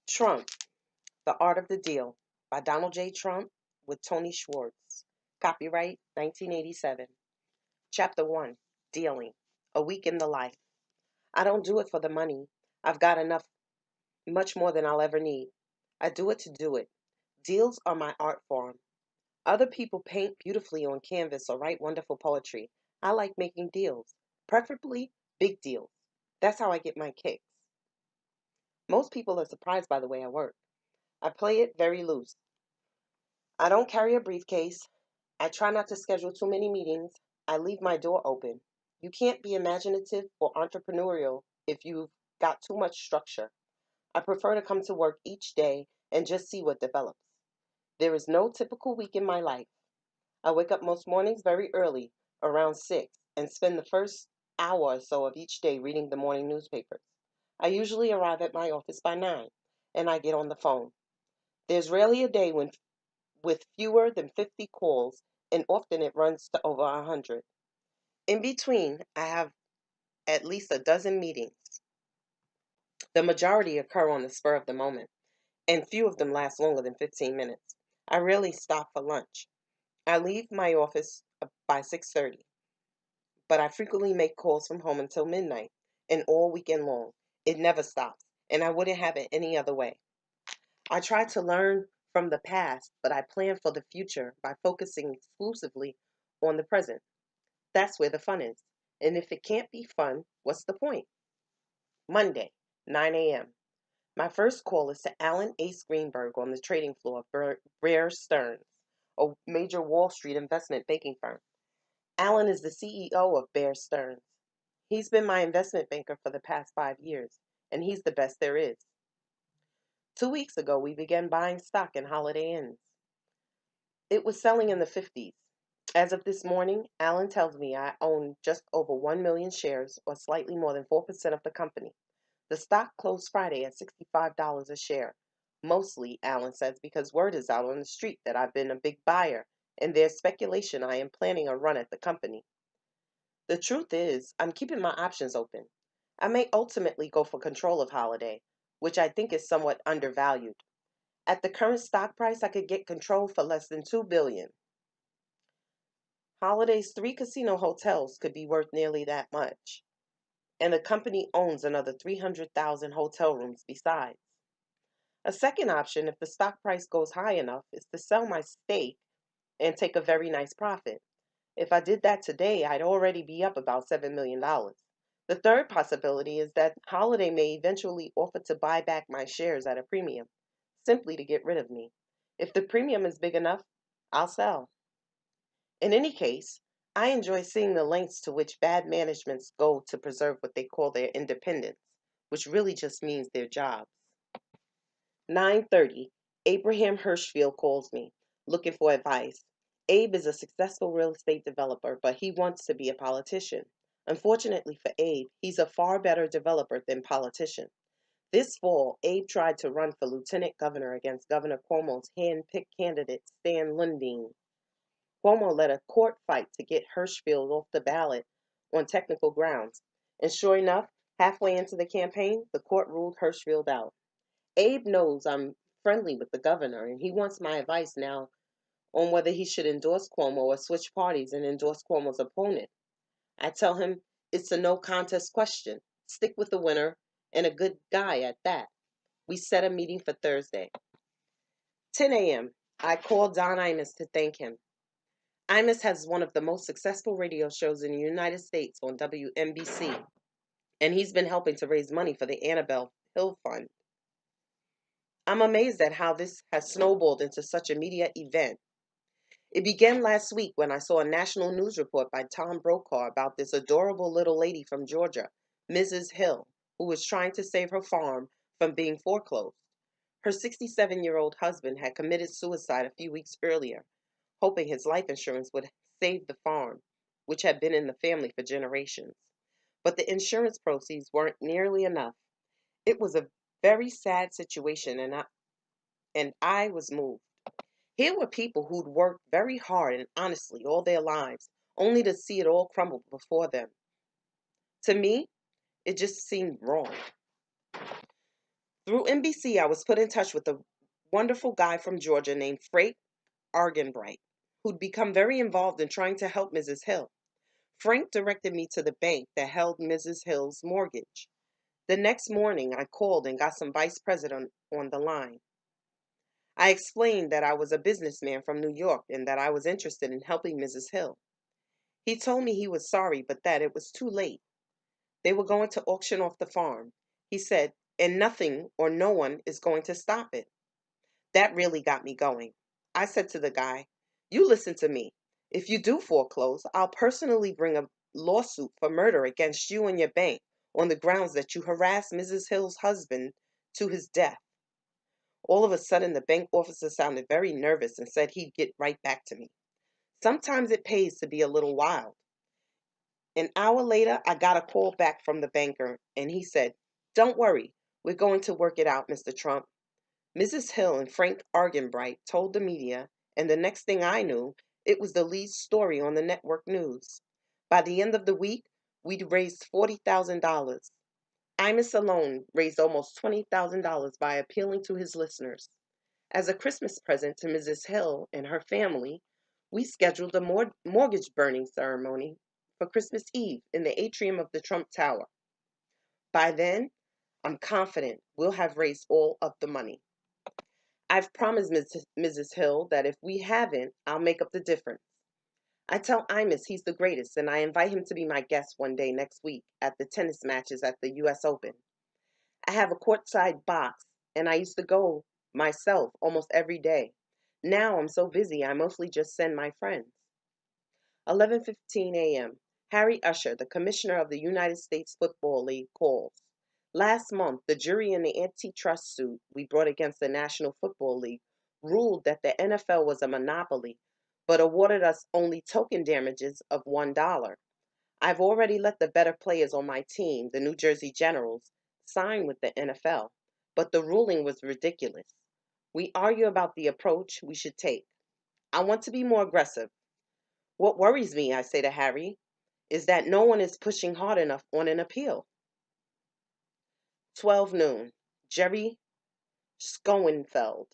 Trump, The Art of the Deal by Donald J. Trump with Tony Schwartz. Copyright 1987. Chapter 1, Dealing. A Week in the Life. I don't do it for the money. I've got enough, much more than I'll ever need. I do it to do it. Deals are my art form. Other people paint beautifully on canvas or write wonderful poetry. I like making deals, preferably big deals. That's how I get my kicks. Most people are surprised by the way I work. I play it very loose. I don't carry a briefcase. I try not to schedule too many meetings. I leave my door open. You can't be imaginative or entrepreneurial if you've got too much structure. I prefer to come to work each day and just see what develops. There is no typical week in my life. I wake up most mornings very early, around 6, and spend the first hour or so of each day reading the morning newspapers. I usually arrive at my office by 9, and I get on the phone. There's rarely a day with fewer than 50 calls, and often it runs to over 100. In between, I have at least a dozen meetings. The majority occur on the spur of the moment, and few of them last longer than 15 minutes. I rarely stop for lunch. I leave my office by 6:30, but I frequently make calls from home until midnight and all weekend long. It never stops, and I wouldn't have it any other way. I try to learn from the past, but I plan for the future by focusing exclusively on the present. That's where the fun is. And if it can't be fun, what's the point? Monday, 9 a.m. My first call is to Alan Ace Greenberg on the trading floor of Bear Stearns, a major Wall Street investment banking firm. Alan is the CEO of Bear Stearns. He's been my investment banker for the past 5 years, and he's the best there is. 2 weeks ago, we began buying stock in Holiday Inns. It was selling in the 50s. As of this morning, Alan tells me I own just over 1 million shares, or slightly more than 4% of the company. The stock closed Friday at $65 a share. Mostly, Alan says, because word is out on the street that I've been a big buyer, and there's speculation I am planning a run at the company. The truth is, I'm keeping my options open. I may ultimately go for control of Holiday, which I think is somewhat undervalued. At the current stock price, I could get control for less than $2 billion. Holiday's 3 casino hotels could be worth nearly that much, and the company owns another 300,000 hotel rooms besides. A second option, if the stock price goes high enough, is to sell my stake and take a very nice profit. If I did that today, I'd already be up about $7 million. The third possibility is that Holiday may eventually offer to buy back my shares at a premium, simply to get rid of me. If the premium is big enough, I'll sell. In any case, I enjoy seeing the lengths to which bad managements go to preserve what they call their independence, which really just means their jobs. 9:30, Abraham Hirschfield calls me, looking for advice. Abe is a successful real estate developer, but he wants to be a politician. Unfortunately for Abe, he's a far better developer than politician. This fall, Abe tried to run for lieutenant governor against Governor Cuomo's hand-picked candidate, Stan Lundeen. Cuomo led a court fight to get Hirschfield off the ballot on technical grounds, and sure enough, halfway into the campaign, the court ruled Hirschfield out. Abe knows I'm friendly with the governor, and he wants my advice now on whether he should endorse Cuomo or switch parties and endorse Cuomo's opponent. I tell him it's a no contest question. Stick with the winner, and a good guy at that. We set a meeting for Thursday. 10 a.m. I call Don Imus to thank him. Imus has one of the most successful radio shows in the United States on WNBC, and he's been helping to raise money for the Annabelle Hill Fund. I'm amazed at how this has snowballed into such a media event. It began last week when I saw a national news report by Tom Brokaw about this adorable little lady from Georgia, Mrs. Hill, who was trying to save her farm from being foreclosed. Her 67-year-old husband had committed suicide a few weeks earlier, hoping his life insurance would save the farm, which had been in the family for generations. But the insurance proceeds weren't nearly enough. It was a very sad situation, and I was moved. Here were people who'd worked very hard and honestly all their lives, only to see it all crumble before them. To me, it just seemed wrong. Through NBC, I was put in touch with a wonderful guy from Georgia named Frank Argenbright, who'd become very involved in trying to help Mrs. Hill. Frank directed me to the bank that held Mrs. Hill's mortgage. The next morning, I called and got some vice president on the line. I explained that I was a businessman from New York and that I was interested in helping Mrs. Hill. He told me he was sorry, but that it was too late. They were going to auction off the farm. He said, and nothing or no one is going to stop it. That really got me going. I said to the guy, "You listen to me. If you do foreclose, I'll personally bring a lawsuit for murder against you and your bank on the grounds that you harassed Mrs. Hill's husband to his death." All of a sudden, the bank officer sounded very nervous and said he'd get right back to me. Sometimes it pays to be a little wild. An hour later, I got a call back from the banker, and he said, "Don't worry, we're going to work it out, Mr. Trump." Mrs. Hill and Frank Argenbright told the media, and the next thing I knew, it was the lead story on the network news. By the end of the week, we'd raised $40,000. Imus alone raised almost $20,000 by appealing to his listeners. As a Christmas present to Mrs. Hill and her family, we scheduled a mortgage burning ceremony for Christmas Eve in the atrium of the Trump Tower. By then, I'm confident we'll have raised all of the money. I've promised Mrs. Hill that if we haven't, I'll make up the difference. I tell Imus he's the greatest, and I invite him to be my guest one day next week at the tennis matches at the US Open. I have a courtside box, and I used to go myself almost every day. Now I'm so busy, I mostly just send my friends. 11:15 a.m. Harry Usher, the commissioner of the United States Football League, calls. Last month, the jury in the antitrust suit we brought against the National Football League ruled that the NFL was a monopoly, but awarded us only token damages of $1. I've already let the better players on my team, the New Jersey Generals, sign with the NFL, but the ruling was ridiculous. We argue about the approach we should take. I want to be more aggressive. What worries me, I say to Harry, is that no one is pushing hard enough on an appeal. 12 noon. Jerry Schoenfeld,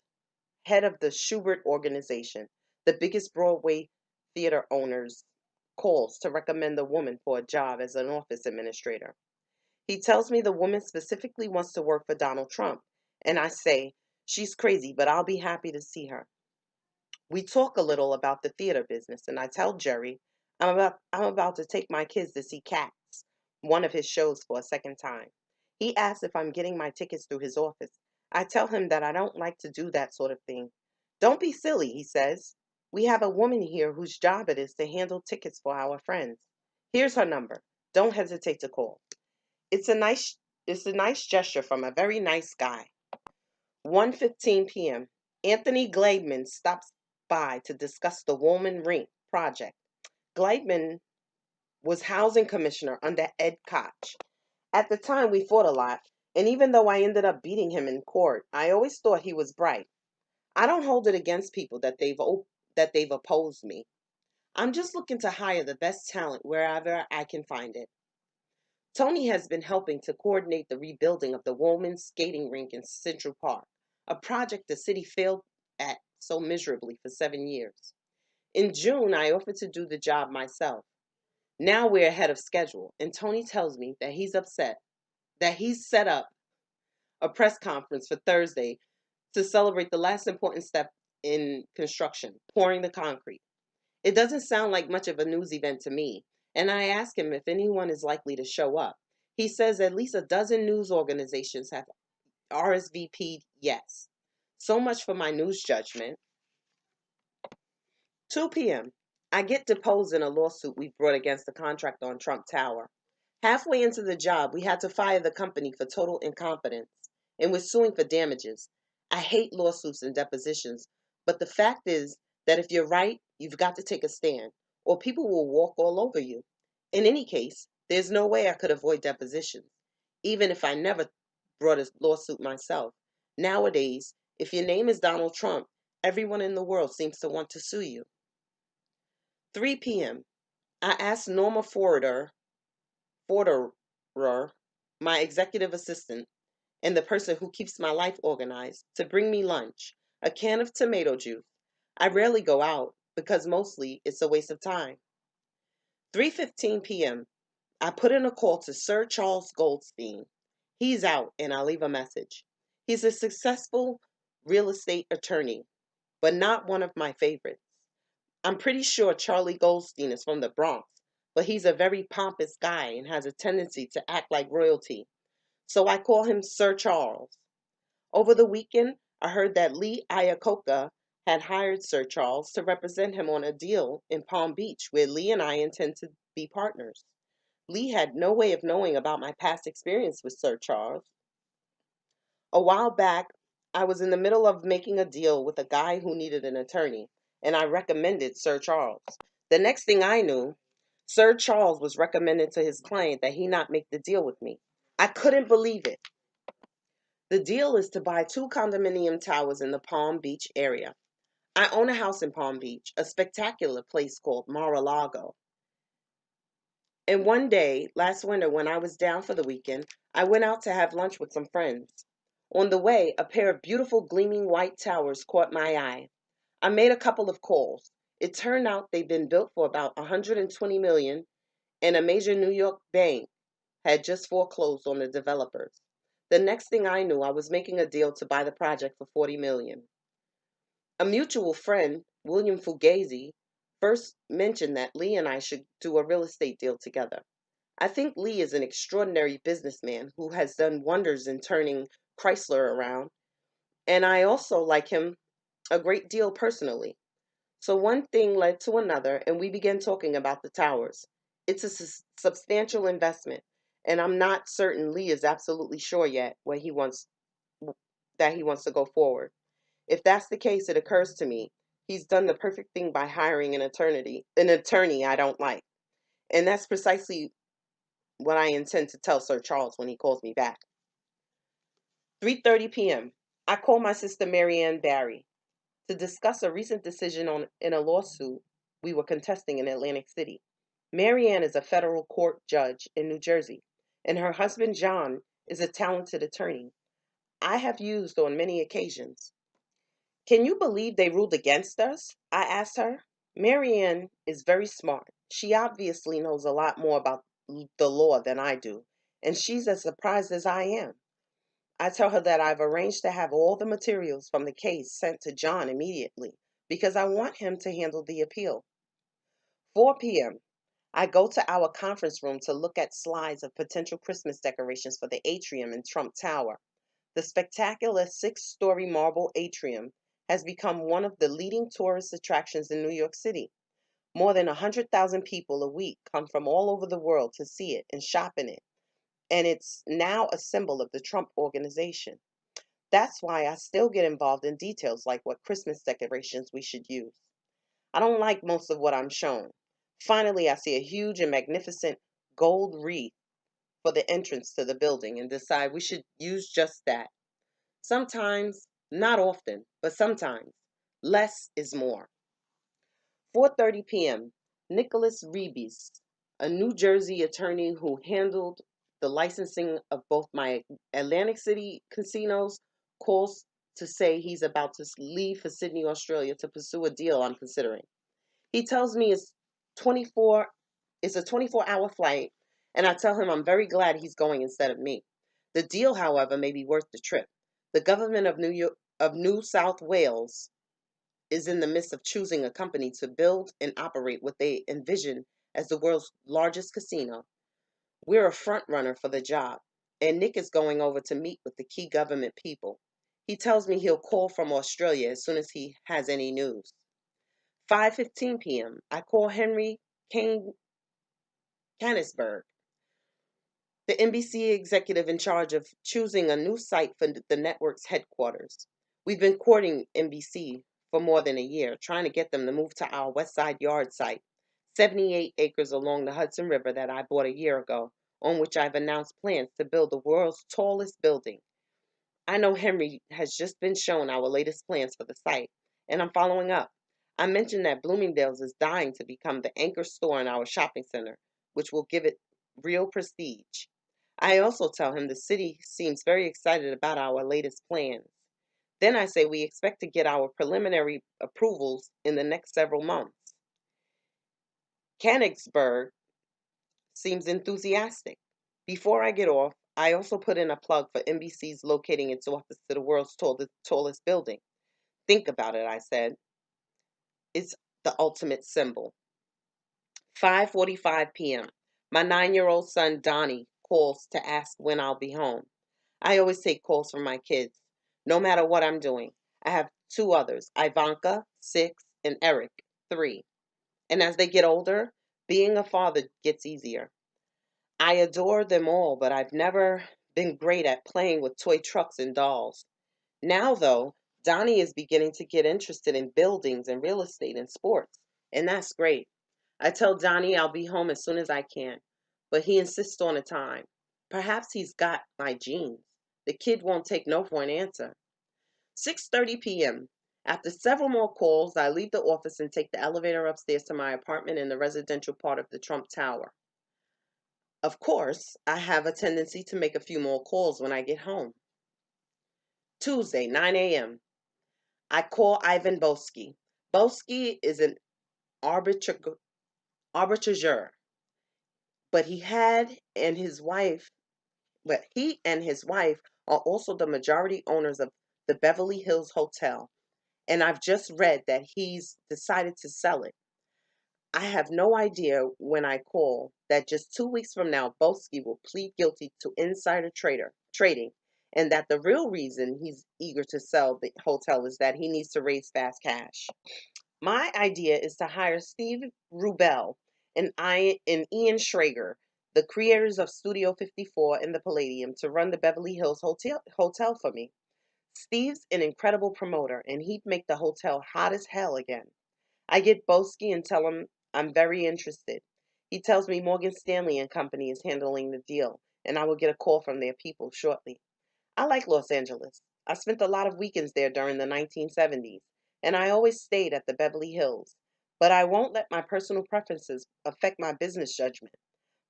head of the Schubert Organization, the biggest Broadway theater owners, calls to recommend the woman for a job as an office administrator. He tells me the woman specifically wants to work for Donald Trump, and I say, she's crazy, but I'll be happy to see her. We talk a little about the theater business, and I tell Jerry I'm about to take my kids to see Cats, one of his shows, for a second time. He asks if I'm getting my tickets through his office. I tell him that I don't like to do that sort of thing. "Don't be silly," he says. "We have a woman here whose job it is to handle tickets for our friends. Here's her number. Don't hesitate to call." It's a nice it's a nice gesture from a very nice guy. 1:15 p.m. Anthony Gleidman stops by to discuss the Woolman Rink project. Gleidman was housing commissioner under Ed Koch. At the time, we fought a lot, and even though I ended up beating him in court, I always thought he was bright. I don't hold it against people that they've opposed me. I'm just looking to hire the best talent wherever I can find it. Tony has been helping to coordinate the rebuilding of the Woolman skating rink in Central Park, a project the city failed at so miserably for 7 years. In June, I offered to do the job myself. Now we're ahead of schedule, and Tony tells me that he's upset that he's set up a press conference for Thursday to celebrate the last important step in construction, pouring the concrete. It doesn't sound like much of a news event to me, and I ask him if anyone is likely to show up. He says at least a dozen news organizations have RSVP'd yes. So much for my news judgment. 2 p.m. I get deposed in a lawsuit we brought against the contractor on Trump Tower. Halfway into the job, we had to fire the company for total incompetence, and we're suing for damages. I hate lawsuits and depositions, but the fact is that if you're right, you've got to take a stand, or people will walk all over you. In any case, there's no way I could avoid depositions, even if I never brought a lawsuit myself. Nowadays, if your name is Donald Trump, everyone in the world seems to want to sue you. 3 p.m. I asked Norma Forderer, my executive assistant, and the person who keeps my life organized to bring me lunch, a can of tomato juice. I rarely go out because mostly it's a waste of time. 3:15 p.m. I put in a call to Sir Charles Goldstein. He's out and I'll leave a message. He's a successful real estate attorney, but not one of my favorites. I'm pretty sure Charlie Goldstein is from the Bronx, but he's a very pompous guy and has a tendency to act like royalty. So I call him Sir Charles. Over the weekend, I heard that Lee Iacocca had hired Sir Charles to represent him on a deal in Palm Beach where Lee and I intend to be partners. Lee had no way of knowing about my past experience with Sir Charles. A while back, I was in the middle of making a deal with a guy who needed an attorney, and I recommended Sir Charles. The next thing I knew, Sir Charles was recommending to his client that he not make the deal with me. I couldn't believe it. The deal is to buy 2 condominium towers in the Palm Beach area. I own a house in Palm Beach, a spectacular place called Mar-a-Lago. And one day, last winter, when I was down for the weekend, I went out to have lunch with some friends. On the way, a pair of beautiful gleaming white towers caught my eye. I made a couple of calls. It turned out they'd been built for about 120 million, and a major New York bank had just foreclosed on the developers. The next thing I knew, I was making a deal to buy the project for 40 million. A mutual friend, William Fugazi, first mentioned that Lee and I should do a real estate deal together. I think Lee is an extraordinary businessman who has done wonders in turning Chrysler around, and I also like him a great deal personally. So one thing led to another, and we began talking about the towers. It's a substantial investment, and I'm not certain Lee is absolutely sure yet when he wants to go forward. If that's the case, it occurs to me he's done the perfect thing by hiring an attorney I don't like. And that's precisely what I intend to tell Sir Charles when he calls me back. 3:30 p.m. I call my sister Marianne Barry to discuss a recent decision in a lawsuit we were contesting in Atlantic City. Marianne is a federal court judge in New Jersey, and her husband John is a talented attorney I have used on many occasions. Can you believe they ruled against us? I asked her. Marianne is very smart. She obviously knows a lot more about the law than I do, and she's as surprised as I am. I tell her that I've arranged to have all the materials from the case sent to John immediately because I want him to handle the appeal. 4 p.m. I go to our conference room to look at slides of potential Christmas decorations for the atrium in Trump Tower. The spectacular 6-story marble atrium has become one of the leading tourist attractions in New York City. More than 100,000 people a week come from all over the world to see it and shop in it, and it's now a symbol of the Trump organization. That's why I still get involved in details like what Christmas decorations we should use. I don't like most of what I'm shown. Finally, I see a huge and magnificent gold wreath for the entrance to the building and decide we should use just that. Sometimes, not often, but sometimes, less is more. 4:30 p.m. Nicholas Rebus, a New Jersey attorney who handled the licensing of both my Atlantic City casinos, calls to say he's about to leave for Sydney, Australia to pursue a deal I'm considering. He tells me it's a 24-hour flight, and I tell him I'm very glad he's going instead of me. The deal, however, may be worth the trip. The government of New South Wales is in the midst of choosing a company to build and operate what they envision as the world's largest casino. We're a front runner for the job, and Nick is going over to meet with the key government people. He tells me he'll call from Australia as soon as he has any news. 5:15 p.m. I call Henry Canisberg, the NBC executive in charge of choosing a new site for the network's headquarters. We've been courting NBC for more than a year, trying to get them to move to our West Side Yard site, 78 acres along the Hudson River that I bought a year ago, on which I've announced plans to build the world's tallest building. I know Henry has just been shown our latest plans for the site, and I'm following up. I mentioned that Bloomingdale's is dying to become the anchor store in our shopping center, which will give it real prestige. I also tell him the city seems very excited about our latest plans. Then I say we expect to get our preliminary approvals in the next several months. Königsberg seems enthusiastic. Before I get off, I also put in a plug for NBC's locating its office to the world's tallest building. Think about it, I said. It's the ultimate symbol. 5:45 p.m. My 9-year-old son Donnie calls to ask when I'll be home. I always take calls from my kids, no matter what I'm doing. I have two others, Ivanka, 6, and Eric, 3. And as they get older, being a father gets easier. I adore them all, but I've never been great at playing with toy trucks and dolls. Now, though, Donnie is beginning to get interested in buildings and real estate and sports, and that's great. I tell Donnie I'll be home as soon as I can, but he insists on a time. Perhaps he's got my genes. The kid won't take no for an answer. 6:30 p.m. After several more calls, I leave the office and take the elevator upstairs to my apartment in the residential part of the Trump Tower. Of course, I have a tendency to make a few more calls when I get home. Tuesday, 9 a.m. I call Ivan Boesky. Boesky is an arbitrageur, but he and his wife are also the majority owners of the Beverly Hills Hotel, and I've just read that he's decided to sell it. I have no idea when I call that just 2 weeks from now, Boesky will plead guilty to insider trading, and that the real reason he's eager to sell the hotel is that he needs to raise fast cash. My idea is to hire Steve Rubel and Ian Schrager, the creators of Studio 54 and the Palladium, to run the Beverly Hills Hotel for me. Steve's an incredible promoter, and he'd make the hotel hot as hell again. I get Boesky and tell him I'm very interested. He tells me Morgan Stanley and Company is handling the deal, and I will get a call from their people shortly. I like Los Angeles. I spent a lot of weekends there during the 1970s, and I always stayed at the Beverly Hills. But I won't let my personal preferences affect my business judgment.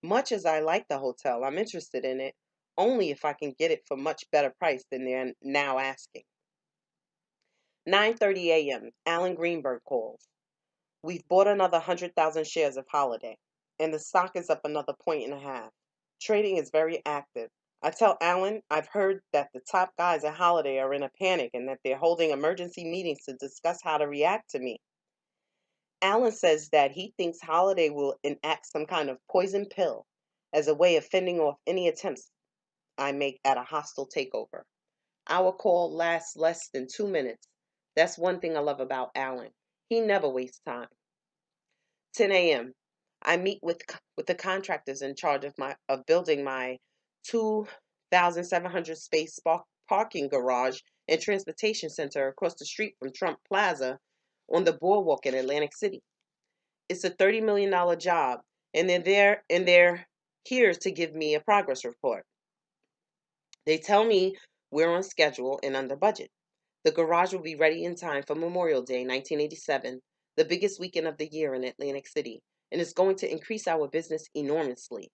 Much as I like the hotel, I'm interested in it only if I can get it for much better price than they're now asking. 9:30 a.m. Alan Greenberg calls. We've bought another 100,000 shares of Holiday, and the stock is up another 1.5 points. Trading is very active. I tell Alan I've heard that the top guys at Holiday are in a panic and that they're holding emergency meetings to discuss how to react to me. Alan says that he thinks Holiday will enact some kind of poison pill as a way of fending off any attempts I make at a hostile takeover. Our call lasts less than 2 minutes. That's one thing I love about Alan. He never wastes time. 10 a.m. I meet with the contractors in charge of building my 2,700 space parking garage and transportation center across the street from Trump Plaza on the boardwalk in Atlantic City. It's a $30 million job, and they're here to give me a progress report. They tell me we're on schedule and under budget. The garage will be ready in time for Memorial Day 1987, the biggest weekend of the year in Atlantic City, and it's going to increase our business enormously.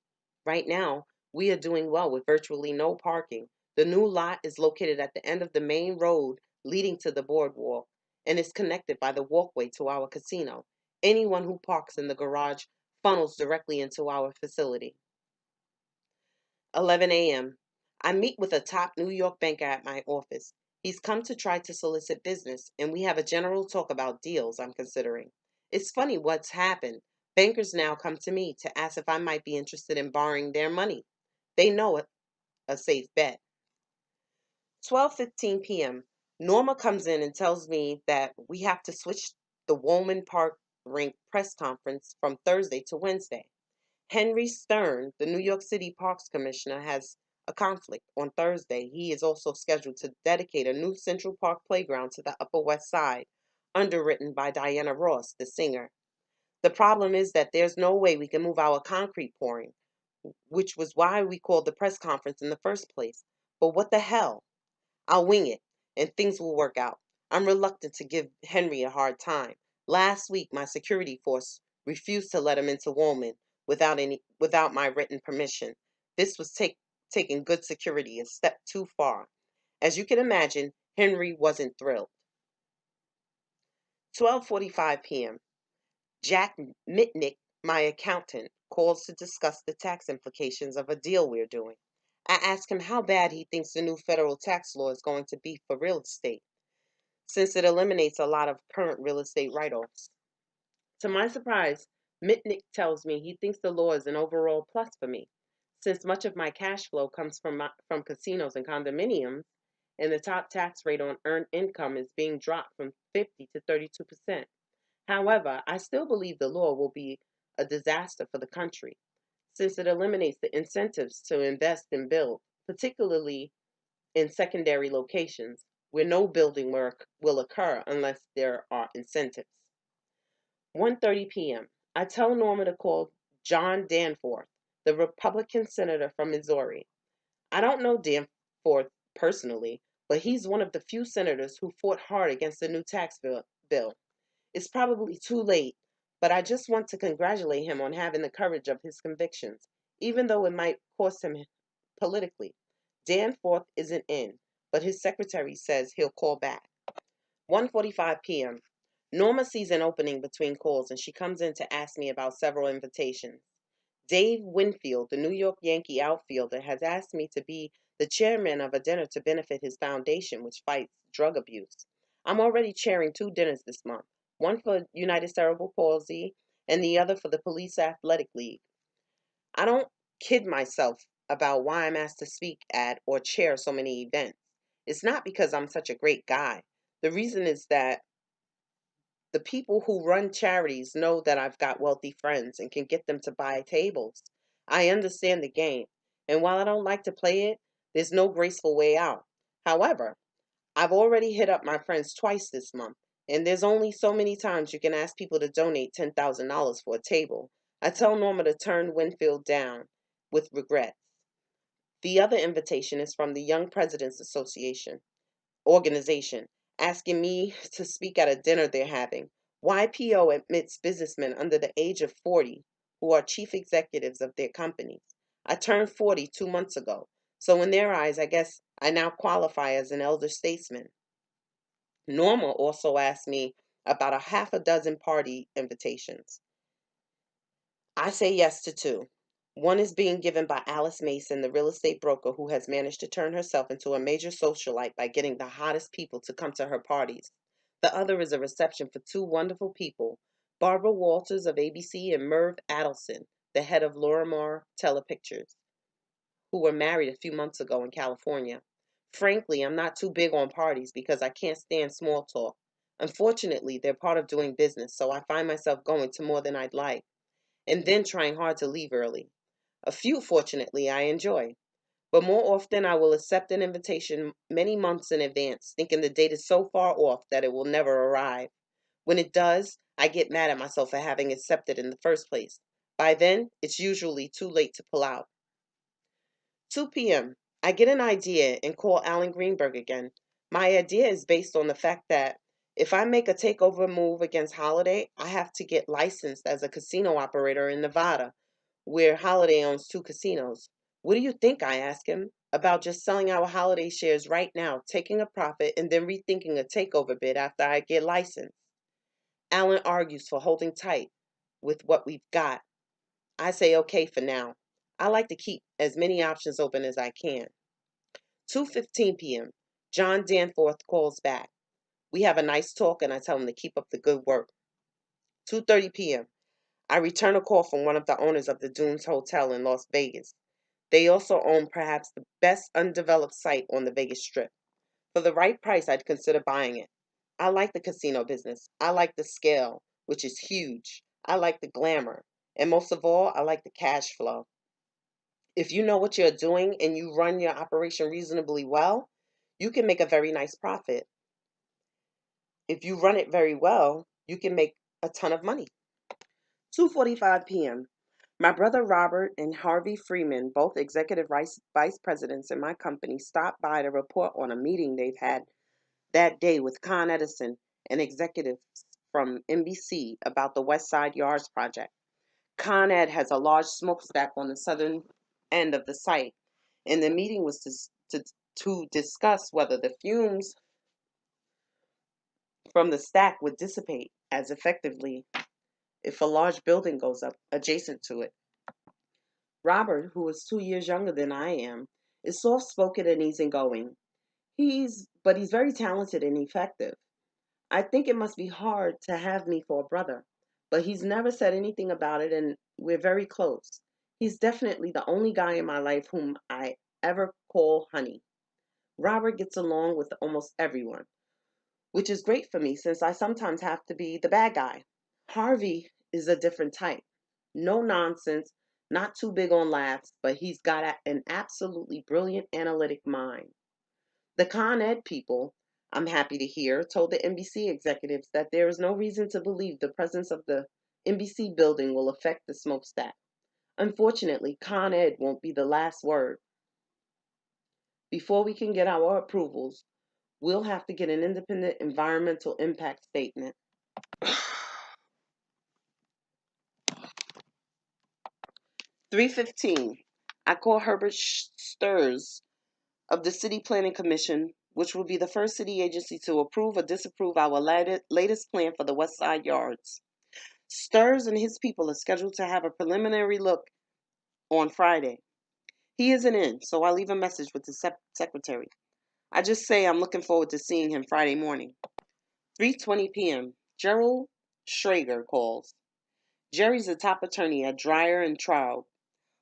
Right now, we are doing well with virtually no parking. The new lot is located at the end of the main road leading to the boardwalk and is connected by the walkway to our casino. Anyone who parks in the garage funnels directly into our facility. 11 a.m. I meet with a top New York banker at my office. He's come to try to solicit business, and we have a general talk about deals I'm considering. It's funny what's happened. Bankers now come to me to ask if I might be interested in borrowing their money. They know it, a safe bet. 12:15 p.m. Norma comes in and tells me that we have to switch the Woolman Park Rink press conference from Thursday to Wednesday. Henry Stern, the New York City Parks Commissioner, has a conflict. On Thursday, he is also scheduled to dedicate a new Central Park playground to the Upper West Side, underwritten by Diana Ross, the singer. The problem is that there's no way we can move our concrete pouring, which was why we called the press conference in the first place. But what the hell? I'll wing it, and things will work out. I'm reluctant to give Henry a hard time. Last week, my security force refused to let him into Woolman without my written permission. This was taking good security a step too far. As you can imagine, Henry wasn't thrilled. 12:45 p.m. Jack Mitnick, my accountant, calls to discuss the tax implications of a deal we're doing. I ask him how bad he thinks the new federal tax law is going to be for real estate, since it eliminates a lot of current real estate write-offs. To my surprise, Mitnick tells me he thinks the law is an overall plus for me, since much of my cash flow comes from casinos and condominiums, and the top tax rate on earned income is being dropped from 50 to 32%. However, I still believe the law will be a disaster for the country, since it eliminates the incentives to invest and build, particularly in secondary locations where no building work will occur unless there are incentives. 1:30 p.m. I tell Norma to call John Danforth, the Republican senator from Missouri. I don't know Danforth personally, but he's one of the few senators who fought hard against the new tax bill. It's probably too late, but I just want to congratulate him on having the courage of his convictions, even though it might cost him politically. Danforth isn't in, but his secretary says he'll call back. 1:45 p.m. Norma sees an opening between calls and she comes in to ask me about several invitations. Dave Winfield, the New York Yankee outfielder, has asked me to be the chairman of a dinner to benefit his foundation, which fights drug abuse. I'm already chairing 2 dinners this month, one for United Cerebral Palsy and the other for the Police Athletic League. I don't kid myself about why I'm asked to speak at or chair so many events. It's not because I'm such a great guy. The reason is that the people who run charities know that I've got wealthy friends and can get them to buy tables. I understand the game, and while I don't like to play it, there's no graceful way out. However, I've already hit up my friends twice this month, and there's only so many times you can ask people to donate $10,000 for a table. I tell Norma to turn Winfield down with regret. The other invitation is from the Young Presidents Association organization, asking me to speak at a dinner they're having. YPO admits businessmen under the age of 40 who are chief executives of their companies. I turned 40 2 months ago, so in their eyes, I guess I now qualify as an elder statesman. Norma also asked me about a half a dozen party invitations. I say yes to 2. One is being given by Alice Mason, the real estate broker who has managed to turn herself into a major socialite by getting the hottest people to come to her parties. The other is a reception for 2 wonderful people, Barbara Walters of ABC and Merv Adelson, the head of Lorimar Telepictures, who were married a few months ago in California. Frankly, I'm not too big on parties because I can't stand small talk. Unfortunately, they're part of doing business, so I find myself going to more than I'd like, and then trying hard to leave early. A few, fortunately, I enjoy, but more often I will accept an invitation many months in advance, thinking the date is so far off that it will never arrive. When it does, I get mad at myself for having accepted in the first place. By then, it's usually too late to pull out. 2 p.m. I get an idea and call Alan Greenberg again. My idea is based on the fact that if I make a takeover move against Holiday, I have to get licensed as a casino operator in Nevada, where Holiday owns 2 casinos. What do you think, I ask him, about just selling our Holiday shares right now, taking a profit, and then rethinking a takeover bid after I get licensed? Alan argues for holding tight with what we've got. I say okay for now. I like to keep as many options open as I can. 2:15 p.m. John Danforth calls back. We have a nice talk and I tell him to keep up the good work. 2:30 p.m. I return a call from one of the owners of the Dunes Hotel in Las Vegas. They also own perhaps the best undeveloped site on the Vegas Strip. For the right price, I'd consider buying it. I like the casino business. I like the scale, which is huge. I like the glamour. And most of all, I like the cash flow. If you know what you're doing and you run your operation reasonably well, you can make a very nice profit. If you run it very well, you can make a ton of money. 2:45 p.m. My brother Robert and Harvey Freeman, both executive vice presidents in my company, stopped by to report on a meeting they've had that day with Con Edison and executives from NBC about the West Side Yards project. Con Ed has a large smokestack on the southern end of the site, and the meeting was to discuss whether the fumes from the stack would dissipate as effectively if a large building goes up adjacent to it. Robert, who is 2 years younger than I am, is soft spoken and easygoing. But he's very talented and effective. I think it must be hard to have me for a brother, but he's never said anything about it and we're very close. He's definitely the only guy in my life whom I ever call honey. Robert gets along with almost everyone, which is great for me since I sometimes have to be the bad guy. Harvey is a different type. No nonsense, not too big on laughs, but he's got an absolutely brilliant analytic mind. The Con Ed people, I'm happy to hear, told the NBC executives that there is no reason to believe the presence of the NBC building will affect the smokestack. Unfortunately, Con Ed won't be the last word. Before we can get our approvals, we'll have to get an independent environmental impact statement. 3:15. I call Herbert Sturz of the City Planning Commission, which will be the first city agency to approve or disapprove our latest plan for the West Side Yards. Sturz and his people are scheduled to have a preliminary look on Friday. He isn't in, so I'll leave a message with the secretary. I just say I'm looking forward to seeing him Friday morning. 3:20 p.m. Gerald Schrager calls. Jerry's a top attorney at Dreyer and Traub,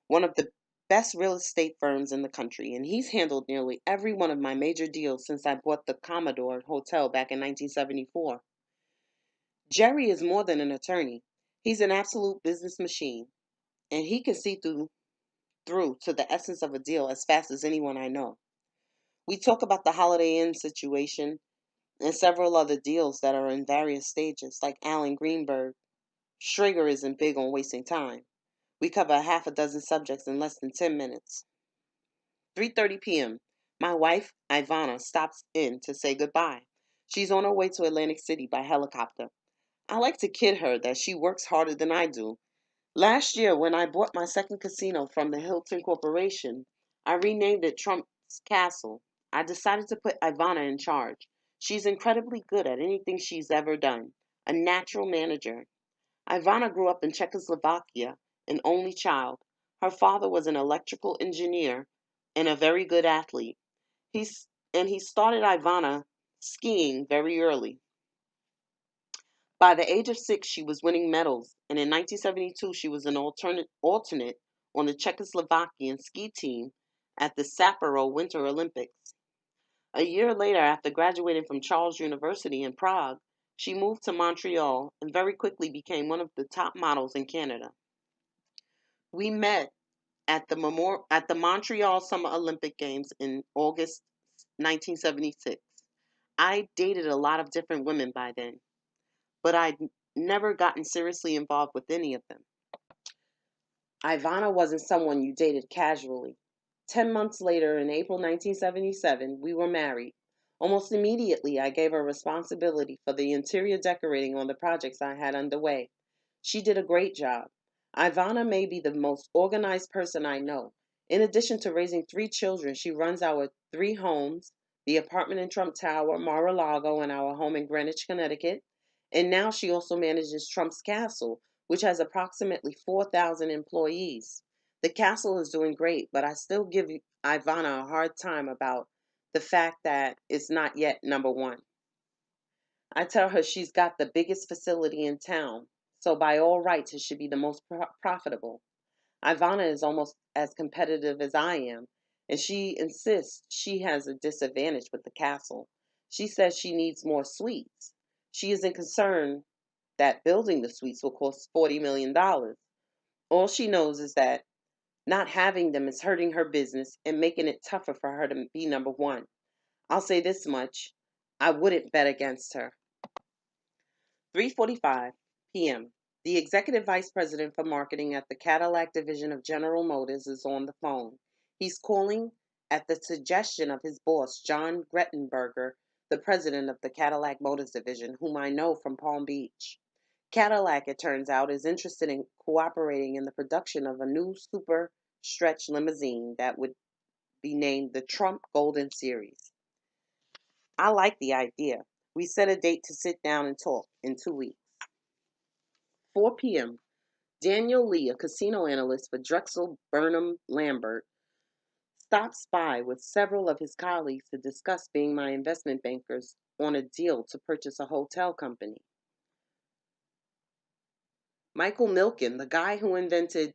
one of the best real estate firms in the country, and he's handled nearly every one of my major deals since I bought the Commodore Hotel back in 1974. Jerry is more than an attorney. He's an absolute business machine, and he can see through to the essence of a deal as fast as anyone I know. We talk about the Holiday Inn situation and several other deals that are in various stages, like Allen Greenberg. Schrager isn't big on wasting time. We cover half a dozen subjects in less than 10 minutes. 3:30 p.m. My wife, Ivana, stops in to say goodbye. She's on her way to Atlantic City by helicopter. I like to kid her that she works harder than I do. Last year, when I bought my second casino from the Hilton Corporation, I renamed it Trump's Castle. I decided to put Ivana in charge. She's incredibly good at anything she's ever done, a natural manager. Ivana grew up in Czechoslovakia, an only child. Her father was an electrical engineer and a very good athlete. He started Ivana skiing very early. By the age of 6, she was winning medals, and in 1972, she was an alternate on the Czechoslovakian ski team at the Sapporo Winter Olympics. A year later, after graduating from Charles University in Prague, she moved to Montreal and very quickly became one of the top models in Canada. We met at the Montreal Summer Olympic Games in August 1976. I dated a lot of different women by then, but I'd never gotten seriously involved with any of them. Ivana wasn't someone you dated casually. 10 months later, in April 1977, we were married. Almost immediately, I gave her responsibility for the interior decorating on the projects I had underway. She did a great job. Ivana may be the most organized person I know. In addition to raising 3 children, she runs our 3 homes, the apartment in Trump Tower, Mar-a-Lago, and our home in Greenwich, Connecticut. And now she also manages Trump's Castle, which has approximately 4,000 employees. The castle is doing great, but I still give Ivana a hard time about the fact that it's not yet number one. I tell her she's got the biggest facility in town, so by all rights it should be the most profitable. Ivana is almost as competitive as I am, and she insists she has a disadvantage with the castle. She says she needs more suites. She isn't concerned that building the suites will cost $40 million. All she knows is that not having them is hurting her business and making it tougher for her to be number one. I'll say this much, I wouldn't bet against her. 3:45 p.m. The executive vice president for marketing at the Cadillac division of General Motors is on the phone. He's calling at the suggestion of his boss, John Grettenberger, the president of the Cadillac Motors division, whom I know from Palm Beach. Cadillac, it turns out, is interested in cooperating in the production of a new super stretch limousine that would be named the Trump Golden Series. I like the idea. We set a date to sit down and talk in 2 weeks. 4 p.m. Daniel Lee, a casino analyst for Drexel Burnham Lambert, stops by with several of his colleagues to discuss being my investment bankers on a deal to purchase a hotel company. Michael Milken, the guy who invented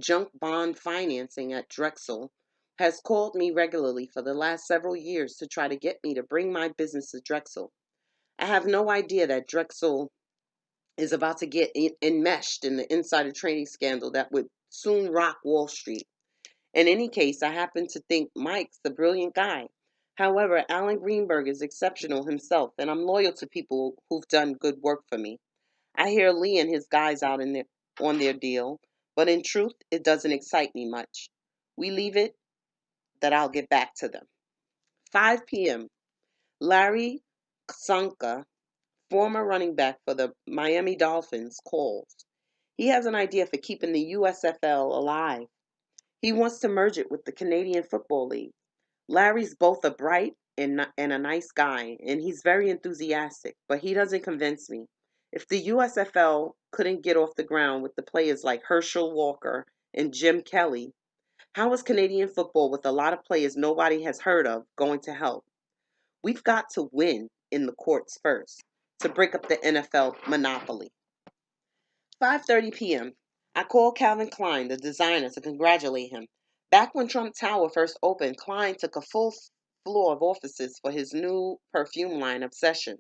junk bond financing at Drexel, has called me regularly for the last several years to try to get me to bring my business to Drexel. I have no idea that Drexel is about to get enmeshed in the insider trading scandal that would soon rock Wall Street. In any case, I happen to think Mike's a brilliant guy. However, Alan Greenberg is exceptional himself, and I'm loyal to people who've done good work for me. I hear Lee and his guys out on their deal, but in truth, it doesn't excite me much. We leave it that I'll get back to them. 5 p.m. Larry Csonka, former running back for the Miami Dolphins, calls. He has an idea for keeping the USFL alive. He wants to merge it with the Canadian Football League. Larry's both a bright and a nice guy, and he's very enthusiastic, but he doesn't convince me. If the USFL couldn't get off the ground with the players like Herschel Walker and Jim Kelly, how is Canadian football with a lot of players nobody has heard of going to help? We've got to win in the courts first to break up the NFL monopoly. 5:30 p.m. I call Calvin Klein, the designer, to congratulate him. Back when Trump Tower first opened, Klein took a full floor of offices for his new perfume line, Obsession.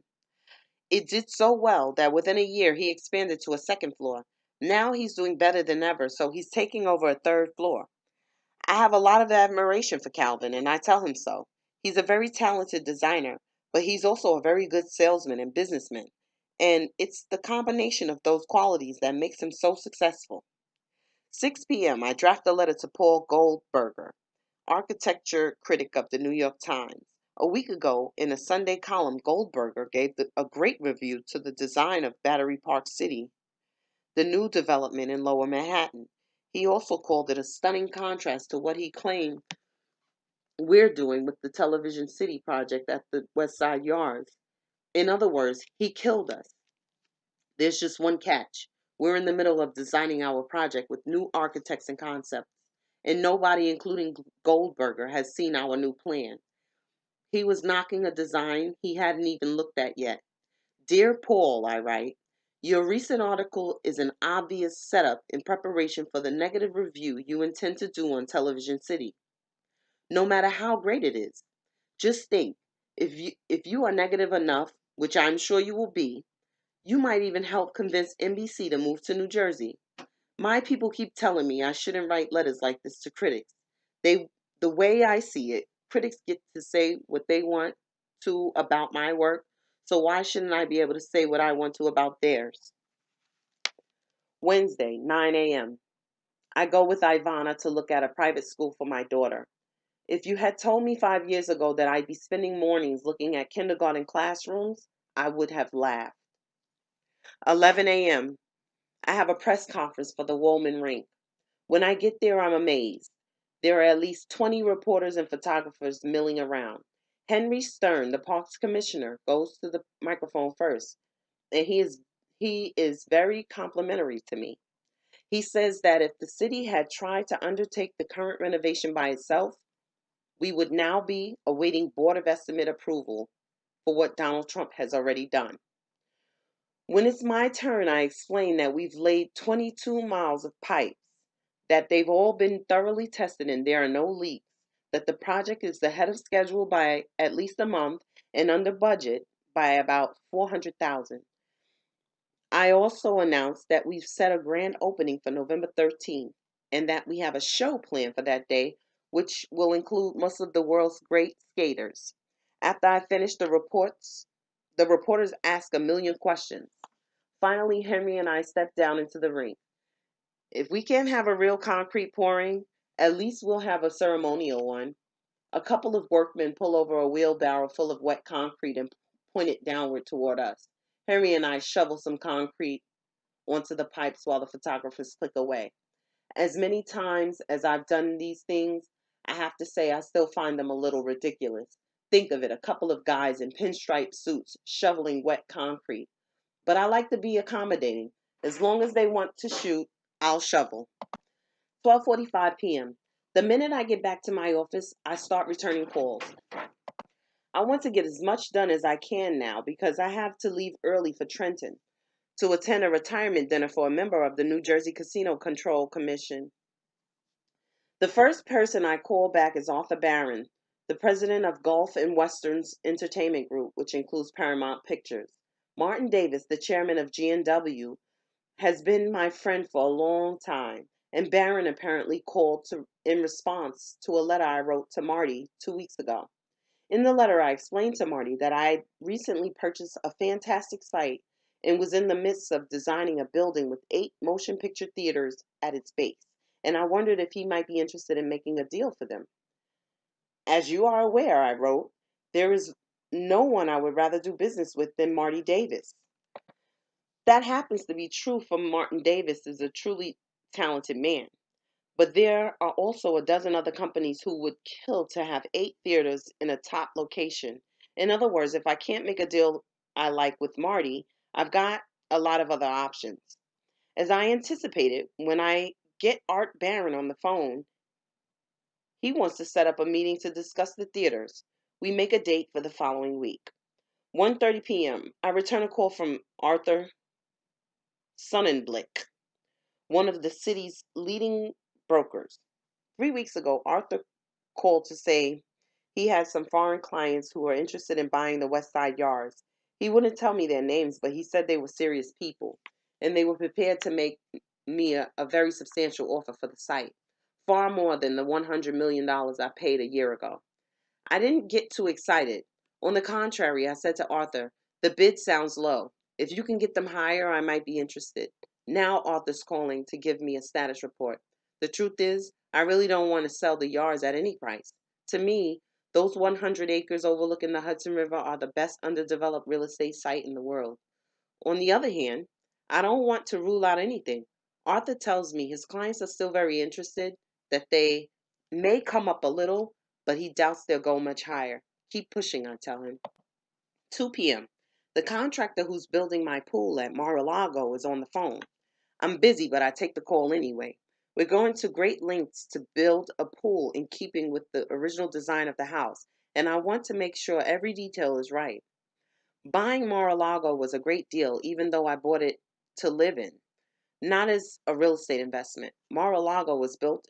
It did so well that within a year he expanded to a second floor. Now he's doing better than ever, so he's taking over a third floor. I have a lot of admiration for Calvin, and I tell him so. He's a very talented designer, but he's also a very good salesman and businessman. And it's the combination of those qualities that makes him so successful. 6 p.m. I draft a letter to Paul Goldberger, architecture critic of the New York Times. A week ago, in a Sunday column, Goldberger gave a great review to the design of Battery Park City, the new development in Lower Manhattan. He also called it a stunning contrast to what he claimed we're doing with the Television City project at the West Side Yards. In other words, he killed us. There's just one catch. We're in the middle of designing our project with new architects and concepts, and nobody, including Goldberger, has seen our new plan. He was knocking a design he hadn't even looked at yet. Dear Paul, I write, your recent article is an obvious setup in preparation for the negative review you intend to do on Television City. No matter how great it is, just think, if you are negative enough, which I'm sure you will be, you might even help convince NBC to move to New Jersey. My people keep telling me I shouldn't write letters like this to critics. The way I see it, critics get to say what they want to about my work, so why shouldn't I be able to say what I want to about theirs? Wednesday, 9 a.m. I go with Ivana to look at a private school for my daughter. If you had told me 5 years ago that I'd be spending mornings looking at kindergarten classrooms, I would have laughed. 11 a.m. I have a press conference for the Woolman Rink. When I get there, I'm amazed. There are at least 20 reporters and photographers milling around. Henry Stern, the park's commissioner, goes to the microphone first, and he is very complimentary to me. He says that if the city had tried to undertake the current renovation by itself, we would now be awaiting Board of Estimate approval for what Donald Trump has already done. When it's my turn, I explain that we've laid 22 miles of pipes, that they've all been thoroughly tested and there are no leaks, that the project is ahead of schedule by at least a month and under budget by about 400,000. I also announced that we've set a grand opening for November 13th and that we have a show planned for that day, which will include most of the world's great skaters. After I finish the reporters ask a million questions. Finally, Henry and I step down into the rink. If we can't have a real concrete pouring, at least we'll have a ceremonial one. A couple of workmen pull over a wheelbarrow full of wet concrete and point it downward toward us. Henry and I shovel some concrete onto the pipes while the photographers click away. As many times as I've done these things, I have to say I still find them a little ridiculous. Think of it, a couple of guys in pinstripe suits shoveling wet concrete. But I like to be accommodating. As long as they want to shoot, I'll shovel. 12:45 p.m. The minute I get back to my office, I start returning calls. I want to get as much done as I can now because I have to leave early for Trenton to attend a retirement dinner for a member of the New Jersey Casino Control Commission. The first person I call back is Arthur Barron, the president of Gulf and Westerns Entertainment Group, which includes Paramount Pictures. Martin Davis, the chairman of G&W, has been my friend for a long time, and Barron apparently called in response to a letter I wrote to Marty 2 weeks ago. In the letter, I explained to Marty that I recently purchased a fantastic site and was in the midst of designing a building with 8 motion picture theaters at its base, and I wondered if he might be interested in making a deal for them. As you are aware, I wrote, there is no one I would rather do business with than Marty Davis. That happens to be true, for Martin Davis is a truly talented man. But there are also a dozen other companies who would kill to have 8 theaters in a top location. In other words, if I can't make a deal I like with Marty, I've got a lot of other options. As I anticipated, when I get Art Barron on the phone, he wants to set up a meeting to discuss the theaters. We make a date for the following week. 1:30 p.m. I return a call from Arthur Sonnenblick, one of the city's leading brokers. 3 weeks ago, Arthur called to say he had some foreign clients who were interested in buying the West Side Yards. He wouldn't tell me their names, but he said they were serious people, and they were prepared to make me a very substantial offer for the site, far more than the $100 million I paid a year ago. I didn't get too excited. On the contrary, I said to Arthur, the bid sounds low. If you can get them higher, I might be interested. Now Arthur's calling to give me a status report. The truth is, I really don't want to sell the yards at any price. To me, those 100 acres overlooking the Hudson River are the best underdeveloped real estate site in the world. On the other hand, I don't want to rule out anything. Arthur tells me his clients are still very interested, that they may come up a little, but he doubts they'll go much higher. Keep pushing, I tell him. 2 p.m. The contractor who's building my pool at Mar-a-Lago is on the phone. I'm busy, but I take the call anyway. We're going to great lengths to build a pool in keeping with the original design of the house, and I want to make sure every detail is right. Buying Mar-a-Lago was a great deal, even though I bought it to live in, not as a real estate investment. Mar-a-Lago was built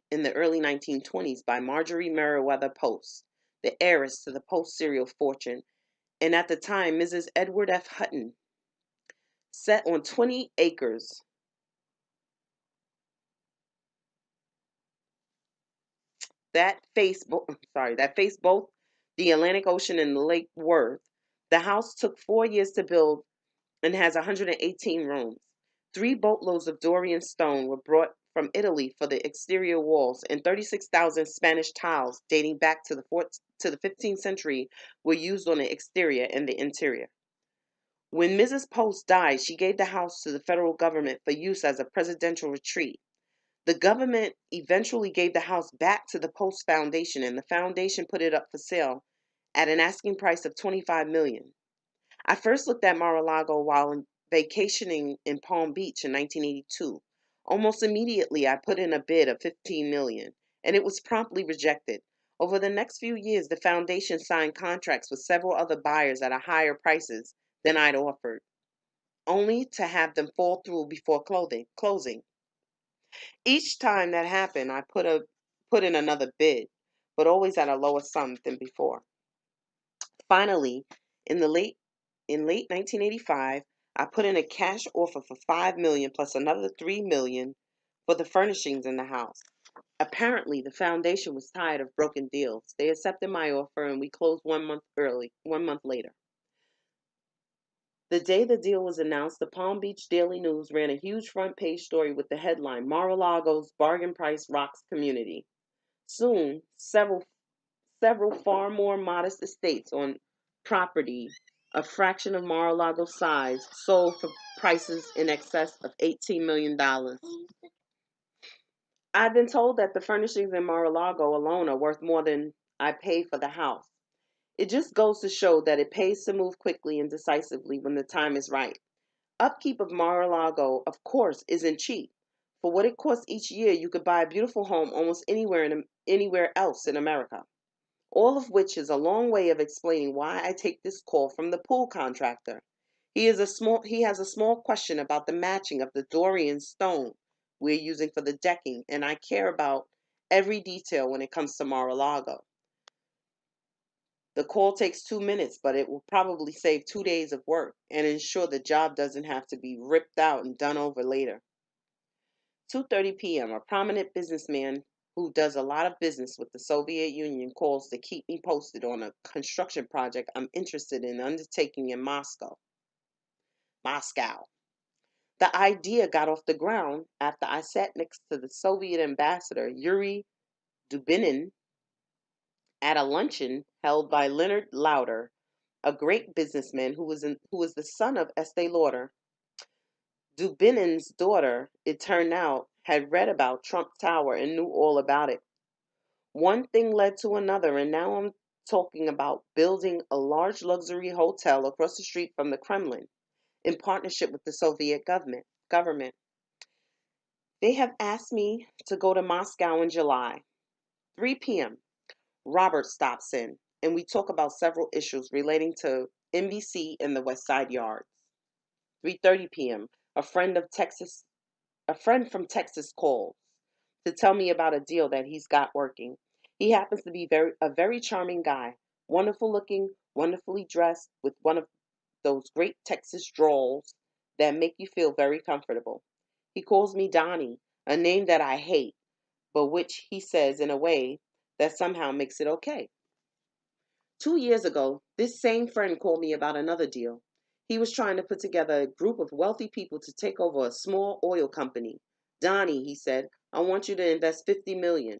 in the early 1920s by Marjorie Merriweather Post, the heiress to the Post cereal fortune, and at the time, Mrs. Edward F. Hutton. Set on 20 acres, that faced both the Atlantic Ocean and Lake Worth. The house took 4 years to build and has 118 rooms. 3 boatloads of Dorian stone were brought from Italy for the exterior walls, and 36,000 Spanish tiles dating back to the 15th century were used on the exterior and the interior. When Mrs. Post died, she gave the house to the federal government for use as a presidential retreat. The government eventually gave the house back to the Post Foundation, and the foundation put it up for sale at an asking price of $25 million. I first looked at Mar-a-Lago while vacationing in Palm Beach in 1982. Almost immediately, I put in a bid of $15 million, and it was promptly rejected. Over the next few years, the foundation signed contracts with several other buyers at higher prices than I'd offered, only to have them fall through before closing. Each time that happened, I put in another bid, but always at a lower sum than before. Finally, in late 1985, I put in a cash offer for $5 million plus another $3 million for the furnishings in the house. Apparently, the foundation was tired of broken deals. They accepted my offer, and we closed 1 month later. The day the deal was announced, the Palm Beach Daily News ran a huge front page story with the headline, Mar-a-Lago's Bargain Price Rocks Community. Soon, several far more modest estates on property a fraction of Mar-a-Lago's size sold for prices in excess of $18 million. I've been told that the furnishings in Mar-a-Lago alone are worth more than I pay for the house. It just goes to show that it pays to move quickly and decisively when the time is right. Upkeep of Mar-a-Lago, of course, isn't cheap. For what it costs each year, you could buy a beautiful home almost anywhere else in America. All of which is a long way of explaining why I take this call from the pool contractor. He has a small question about the matching of the Dorian stone we're using for the decking, and I care about every detail when it comes to Mar-a-Lago. The call takes 2 minutes, but it will probably save 2 days of work and ensure the job doesn't have to be ripped out and done over later. 2:30 p.m. A prominent businessman who does a lot of business with the Soviet Union calls to keep me posted on a construction project I'm interested in undertaking in Moscow. Moscow. The idea got off the ground after I sat next to the Soviet ambassador Yuri Dubinin at a luncheon held by Leonard Lauder, a great businessman who was the son of Estee Lauder. Dubinin's daughter, it turned out, had read about Trump Tower and knew all about it. One thing led to another, and now I'm talking about building a large luxury hotel across the street from the Kremlin in partnership with the Soviet government. They have asked me to go to Moscow in July. 3 p.m. Robert stops in, and we talk about several issues relating to NBC and the West Side Yards. 3:30 p.m. A friend of Texas, a friend from Texas calls to tell me about a deal that he's got working. He happens to be a very charming guy, wonderful looking, wonderfully dressed, with one of those great Texas drawls that make you feel very comfortable. He calls me Donnie, a name that I hate, but which he says in a way that somehow makes it okay. 2 years ago, this same friend called me about another deal. He was trying to put together a group of wealthy people to take over a small oil company. Donnie, he said, I want you to invest 50 million.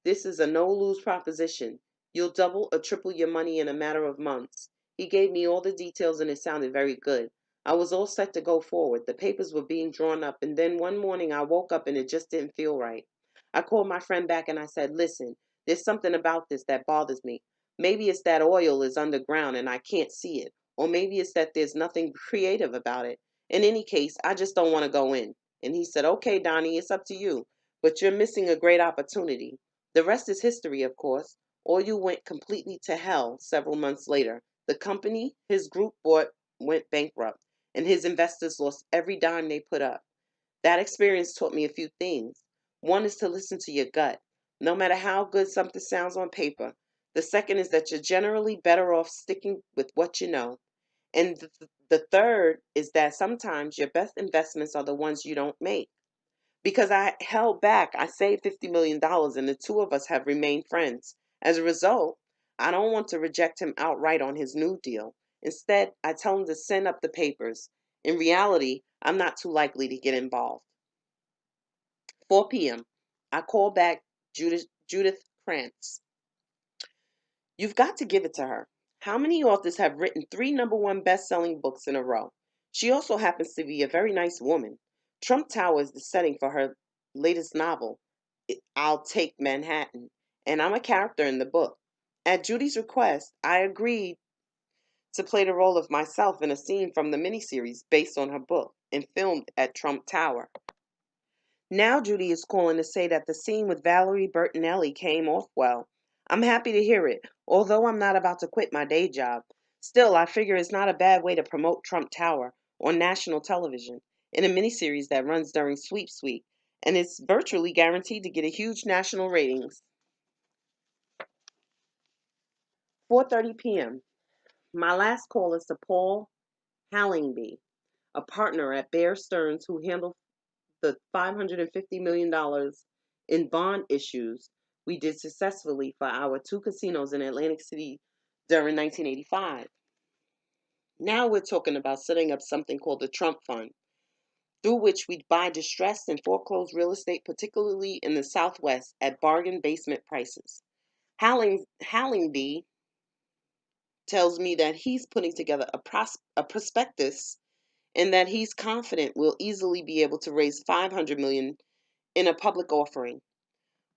This is a no-lose proposition. You'll double or triple your money in a matter of months. He gave me all the details and it sounded very good. I was all set to go forward. The papers were being drawn up, and then one morning I woke up and it just didn't feel right. I called my friend back and I said, listen, there's something about this that bothers me. Maybe it's that oil is underground and I can't see it. Or maybe it's that there's nothing creative about it. In any case, I just don't want to go in. And he said, okay, Donnie, it's up to you. But you're missing a great opportunity. The rest is history, of course. Oil went completely to hell several months later. The company his group bought went bankrupt, and his investors lost every dime they put up. That experience taught me a few things. One is to listen to your gut, no matter how good something sounds on paper. The second is that you're generally better off sticking with what you know. And the third is that sometimes your best investments are the ones you don't make. Because I held back, I saved $50 million and the two of us have remained friends. As a result, I don't want to reject him outright on his new deal. Instead, I tell him to send up the papers. In reality, I'm not too likely to get involved. 4 p.m. I call back Judith Krantz. You've got to give it to her. How many authors have written 3 number 1 best-selling books in a row? She also happens to be a very nice woman. Trump Tower is the setting for her latest novel, I'll Take Manhattan, and I'm a character in the book. At Judy's request, I agreed to play the role of myself in a scene from the miniseries based on her book and filmed at Trump Tower. Now Judy is calling to say that the scene with Valerie Bertinelli came off well. I'm happy to hear it, although I'm not about to quit my day job. Still, I figure it's not a bad way to promote Trump Tower on national television in a miniseries that runs during Sweeps Week, and it's virtually guaranteed to get a huge national ratings. 4:30 p.m. My last call is to Paul Hallingby, a partner at Bear Stearns who handled the $550 million in bond issues we did successfully for our 2 casinos in Atlantic City during 1985. Now we're talking about setting up something called the Trump Fund, through which we'd buy distressed and foreclosed real estate, particularly in the Southwest, at bargain basement prices. Hallingby tells me that he's putting together a prospectus and that he's confident we'll easily be able to raise $500 million in a public offering.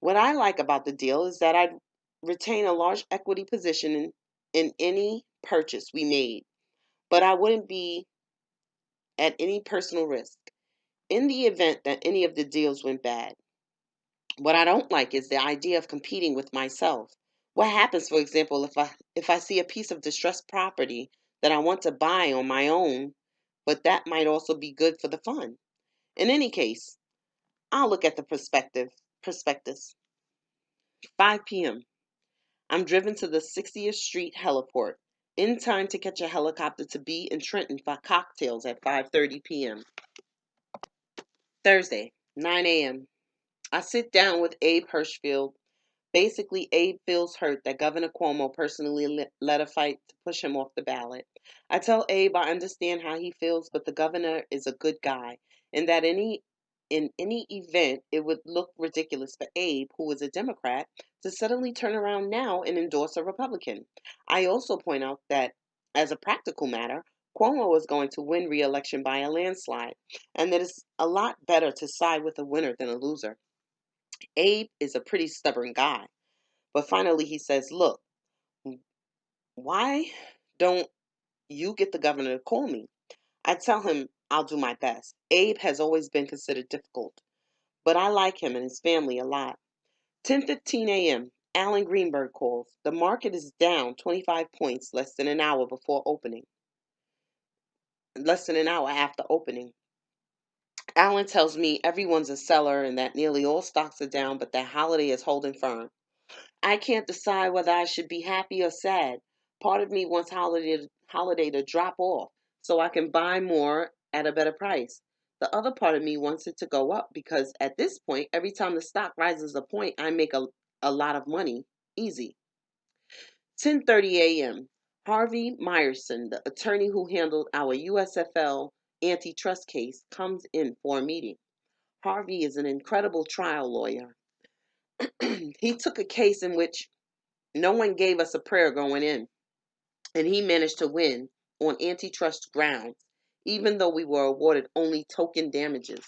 What I like about the deal is that I'd retain a large equity position in any purchase we made, but I wouldn't be at any personal risk. In the event that any of the deals went bad, what I don't like is the idea of competing with myself. What happens, for example, if I see a piece of distressed property that I want to buy on my own, but that might also be good for the fund? In any case, I'll look at the prospectus. 5 p.m. I'm driven to the 60th Street heliport in time to catch a helicopter to be in Trenton for cocktails at 5:30 p.m. Thursday, 9 a.m. I sit down with Abe Hirschfield. Basically, Abe feels hurt that Governor Cuomo personally led a fight to push him off the ballot. I tell Abe I understand how he feels, but the governor is a good guy, and that in any event, it would look ridiculous for Abe, who is a Democrat, to suddenly turn around now and endorse a Republican. I also point out that, as a practical matter, Cuomo is going to win re-election by a landslide, and that it's a lot better to side with a winner than a loser. Abe is a pretty stubborn guy. But finally, he says, "Look, why don't you get the governor to call me?" I tell him I'll do my best. Abe has always been considered difficult, but I like him and his family a lot. 10:15 a.m. Alan Greenberg calls. The market is down 25 points less than an hour after opening. Alan tells me everyone's a seller and that nearly all stocks are down, but that Holiday is holding firm. I can't decide whether I should be happy or sad. Part of me wants Holiday to drop off so I can buy more at a better price. The other part of me wants it to go up because at this point, every time the stock rises a point, I make a lot of money. Easy. 10:30 a.m. Harvey Myerson, the attorney who handled our USFL antitrust case, comes in for a meeting. Harvey is an incredible trial lawyer. He took a case in which no one gave us a prayer going in, and he managed to win on antitrust grounds, even though we were awarded only token damages.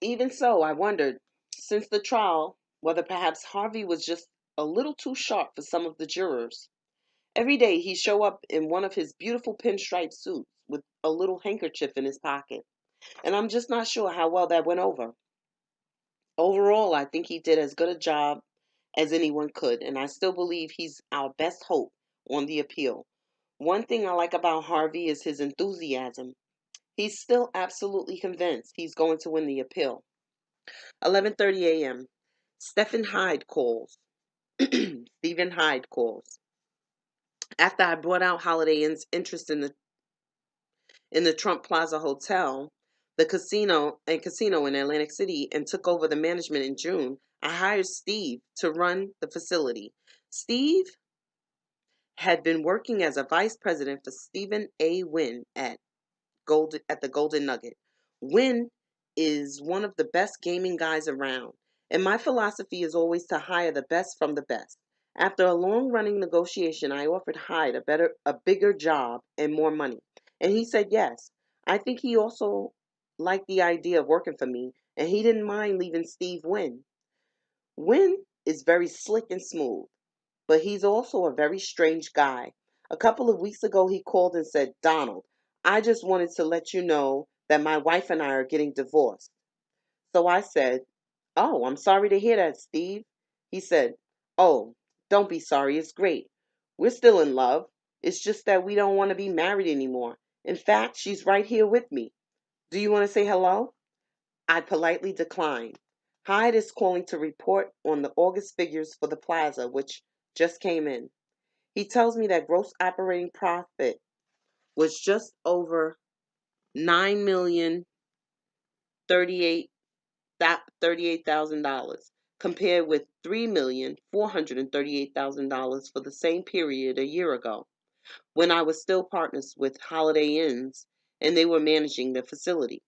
Even so, I wondered, since the trial, whether perhaps Harvey was just a little too sharp for some of the jurors. Every day he'd show up in one of his beautiful pinstripe suits with a little handkerchief in his pocket, and I'm just not sure how well that went over. Overall, I think he did as good a job as anyone could, and I still believe he's our best hope on the appeal. One thing I like about Harvey is his enthusiasm. He's still absolutely convinced he's going to win the appeal. 11:30 a.m. Stephen Hyde calls. Stephen Hyde calls. After I brought out Holiday Inn's interest in the Trump Plaza Hotel, the casino in Atlantic City, and took over the management in June, I hired Steve to run the facility. Steve had been working as a vice president for Stephen A. Wynn at the Golden Nugget. Wynn is one of the best gaming guys around, and my philosophy is always to hire the best from the best. After a long-running negotiation, I offered Hyde a bigger job and more money, and he said yes. I think he also liked the idea of working for me, and he didn't mind leaving Steve Wynn. Wynn is very slick and smooth, but he's also a very strange guy. A couple of weeks ago, he called and said, "Donald, I just wanted to let you know that my wife and I are getting divorced." So I said, "Oh, I'm sorry to hear that, Steve." He said, "Oh, don't be sorry. It's great. We're still in love. It's just that we don't want to be married anymore. In fact, she's right here with me. Do you want to say hello?" I politely declined. Hyde is calling to report on the August figures for the plaza, which just came in. He tells me that gross operating profit was just over $9,038,000 compared with $3,438,000 for the same period a year ago, when I was still partners with Holiday Inns and they were managing the facility.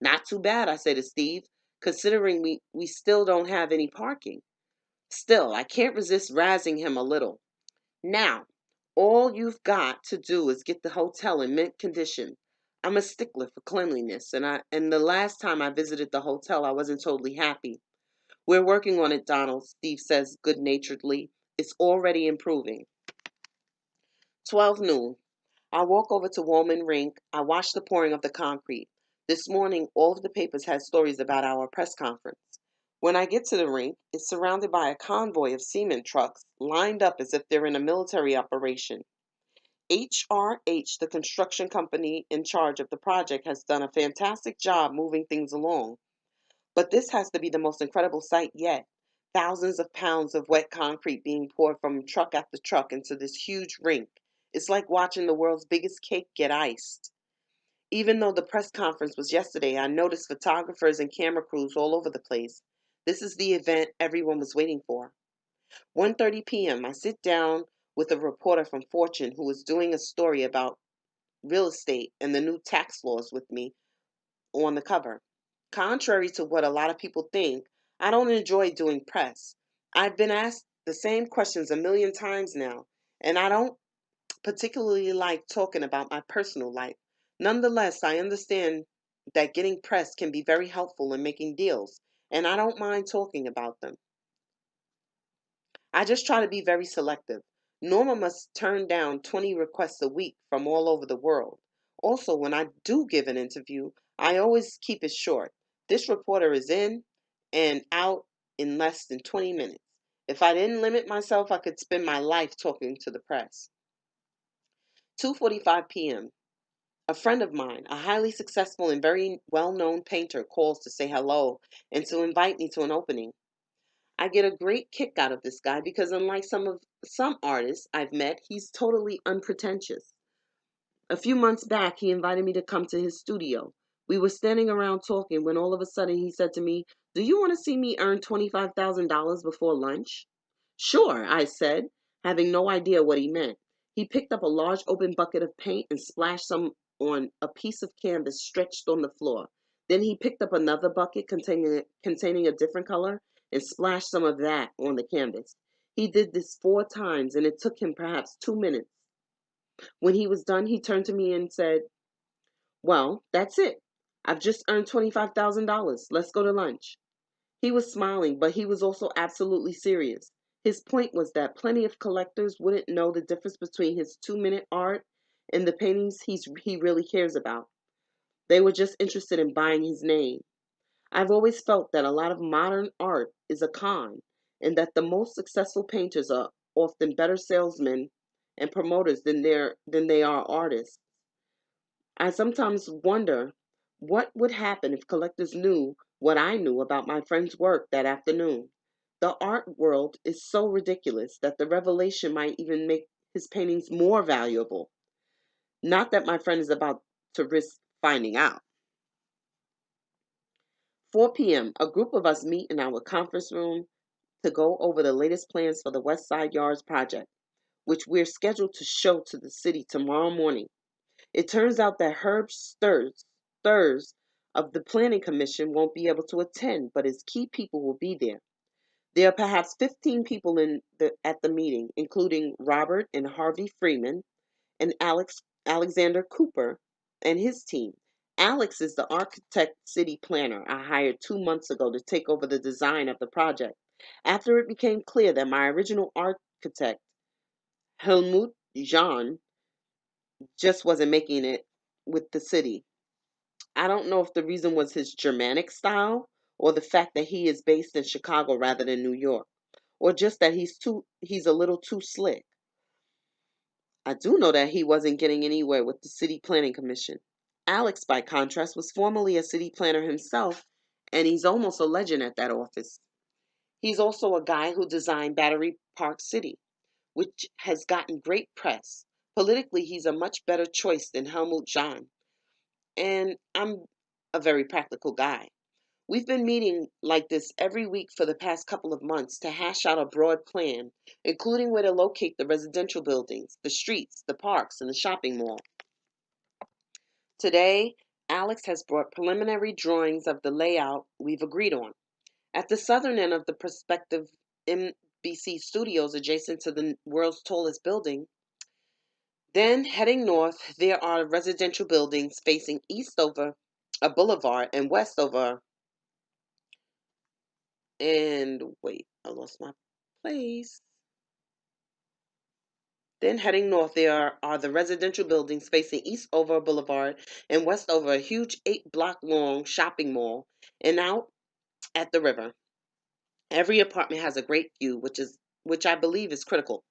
Not too bad, I say to Steve, considering we still don't have any parking. Still, I can't resist razzing him a little. "Now, all you've got to do is get the hotel in mint condition. I'm a stickler for cleanliness, and the last time I visited the hotel, I wasn't totally happy. We're working on it, Donald, Steve says good-naturedly. It's already improving. 12 noon. I walk over to Woolman Rink. I watch the pouring of the concrete. This morning, all of the papers had stories about our press conference. When I get to the rink, it's surrounded by a convoy of cement trucks lined up as if they're in a military operation. HRH, the construction company in charge of the project, has done a fantastic job moving things along. But this has to be the most incredible sight yet. Thousands of pounds of wet concrete being poured from truck after truck into this huge rink. It's like watching the world's biggest cake get iced. Even though the press conference was yesterday, I noticed photographers and camera crews all over the place. This is the event everyone was waiting for. 1:30 p.m. I sit down with a reporter from Fortune who is doing a story about real estate and the new tax laws with me on the cover. Contrary to what a lot of people think, I don't enjoy doing press. I've been asked the same questions a million times now, and I don't particularly like talking about my personal life. Nonetheless, I understand that getting press can be very helpful in making deals, and I don't mind talking about them. I just try to be very selective. Norma must turn down 20 requests a week from all over the world. Also, when I do give an interview, I always keep it short. This reporter is in and out in less than 20 minutes. If I didn't limit myself, I could spend my life talking to the press. 2:45 p.m. A friend of mine, a highly successful and very well-known painter, calls to say hello and to invite me to an opening. I get a great kick out of this guy because unlike some artists I've met, he's totally unpretentious. A few months back, he invited me to come to his studio. We were standing around talking when all of a sudden he said to me, "Do you want to see me earn $25,000 before lunch?" "Sure," I said, having no idea what he meant. He picked up a large open bucket of paint and splashed some on a piece of canvas stretched on the floor. Then he picked up another bucket containing a different color and splashed some of that on the canvas. He did this 4 times and it took him perhaps 2 minutes. When he was done, he turned to me and said, "Well, that's it. I've just earned $25,000. Let's go to lunch." He was smiling, but he was also absolutely serious. His point was that plenty of collectors wouldn't know the difference between his 2-minute art and the paintings he really cares about. They were just interested in buying his name. I've always felt that a lot of modern art is a con, and that the most successful painters are often better salesmen and promoters than they are artists. I sometimes wonder what would happen if collectors knew what I knew about my friend's work that afternoon. The art world is so ridiculous that the revelation might even make his paintings more valuable. Not that my friend is about to risk finding out. 4 p.m., a group of us meet in our conference room to go over the latest plans for the West Side Yards project, which we're scheduled to show to the city tomorrow morning. It turns out that Herb Sturs of the Planning Commission won't be able to attend, but his key people will be there. There are perhaps 15 people at the meeting, including Robert and Harvey Freeman and Alexander Cooper and his team. Alex is the architect city planner I hired 2 months ago to take over the design of the project. After it became clear that my original architect, Helmut Jahn, just wasn't making it with the city. I don't know if the reason was his Germanic style or the fact that he is based in Chicago rather than New York, or just that he's a little too slick. I do know that he wasn't getting anywhere with the City Planning Commission. Alex, by contrast, was formerly a city planner himself, and he's almost a legend at that office. He's also a guy who designed Battery Park City, which has gotten great press. Politically, he's a much better choice than Helmut Jahn, and I'm a very practical guy. We've been meeting like this every week for the past couple of months to hash out a broad plan, including where to locate the residential buildings, the streets, the parks, and the shopping mall. Today, Alex has brought preliminary drawings of the layout we've agreed on. At the southern end of the prospective NBC studios adjacent to the world's tallest building, Then heading north, there are residential buildings facing east over a boulevard and west over, and wait, I lost my place. Then heading north, there are the residential buildings facing east over a boulevard and west over a huge 8-block long shopping mall and out at the river. Every apartment has a great view, which I believe is critical.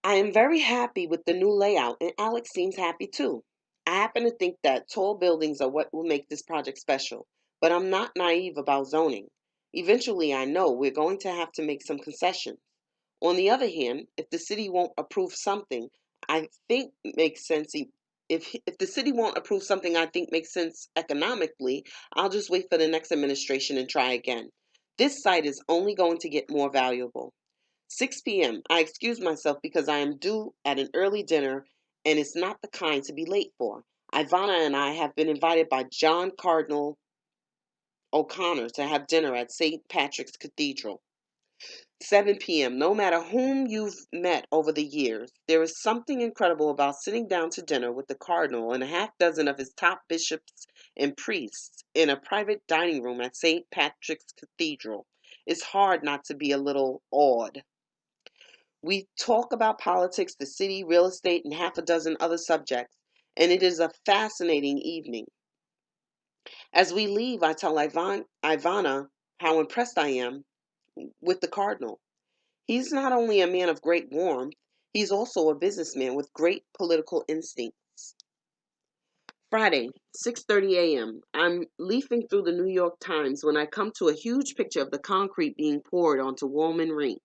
I am very happy with the new layout, and Alex seems happy too. I happen to think that tall buildings are what will make this project special, but I'm not naive about zoning. Eventually, I know we're going to have to make some concessions. On the other hand, if the city won't approve something I think makes sense, if the city won't approve something I think makes sense economically, I'll just wait for the next administration and try again. This site is only going to get more valuable. 6 p.m. I excuse myself because I am due at an early dinner and it's not the kind to be late for. Ivana and I have been invited by John Cardinal O'Connor to have dinner at St. Patrick's Cathedral. 7 p.m. No matter whom you've met over the years, there is something incredible about sitting down to dinner with the Cardinal and a half dozen of his top bishops and priests in a private dining room at St. Patrick's Cathedral. It's hard not to be a little awed. We talk about politics, the city, real estate, and half a dozen other subjects, and it is a fascinating evening. As we leave, I tell Ivana how impressed I am with the Cardinal. He's not only a man of great warmth, he's also a businessman with great political instincts. Friday, 6:30 a.m. I'm leafing through the New York Times when I come to a huge picture of the concrete being poured onto Woolman Rink.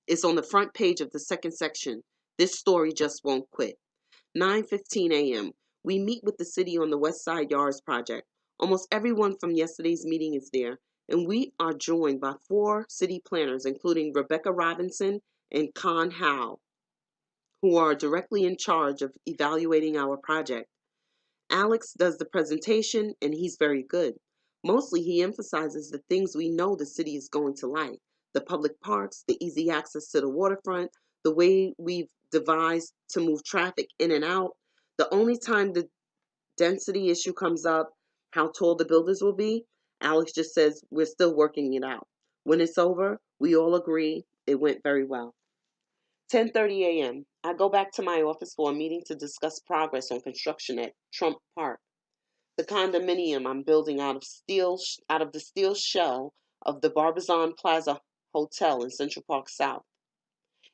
It's on the front page of the second section. This story just won't quit. 9:15 a.m. We meet with the city on the West Side Yards project. Almost everyone from yesterday's meeting is there, and we are joined by 4 city planners, including Rebecca Robinson and Con Howe, who are directly in charge of evaluating our project. Alex does the presentation, and he's very good. Mostly, he emphasizes the things we know the city is going to like: the public parks, the easy access to the waterfront, the way we've devised to move traffic in and out. The only time the density issue comes up, how tall the buildings will be, Alex just says we're still working it out. When it's over, we all agree it went very well. 10:30 a.m. I go back to my office for a meeting to discuss progress on construction at Trump Park, the condominium I'm building out of the steel shell of the Barbizon Plaza Hotel in Central Park South.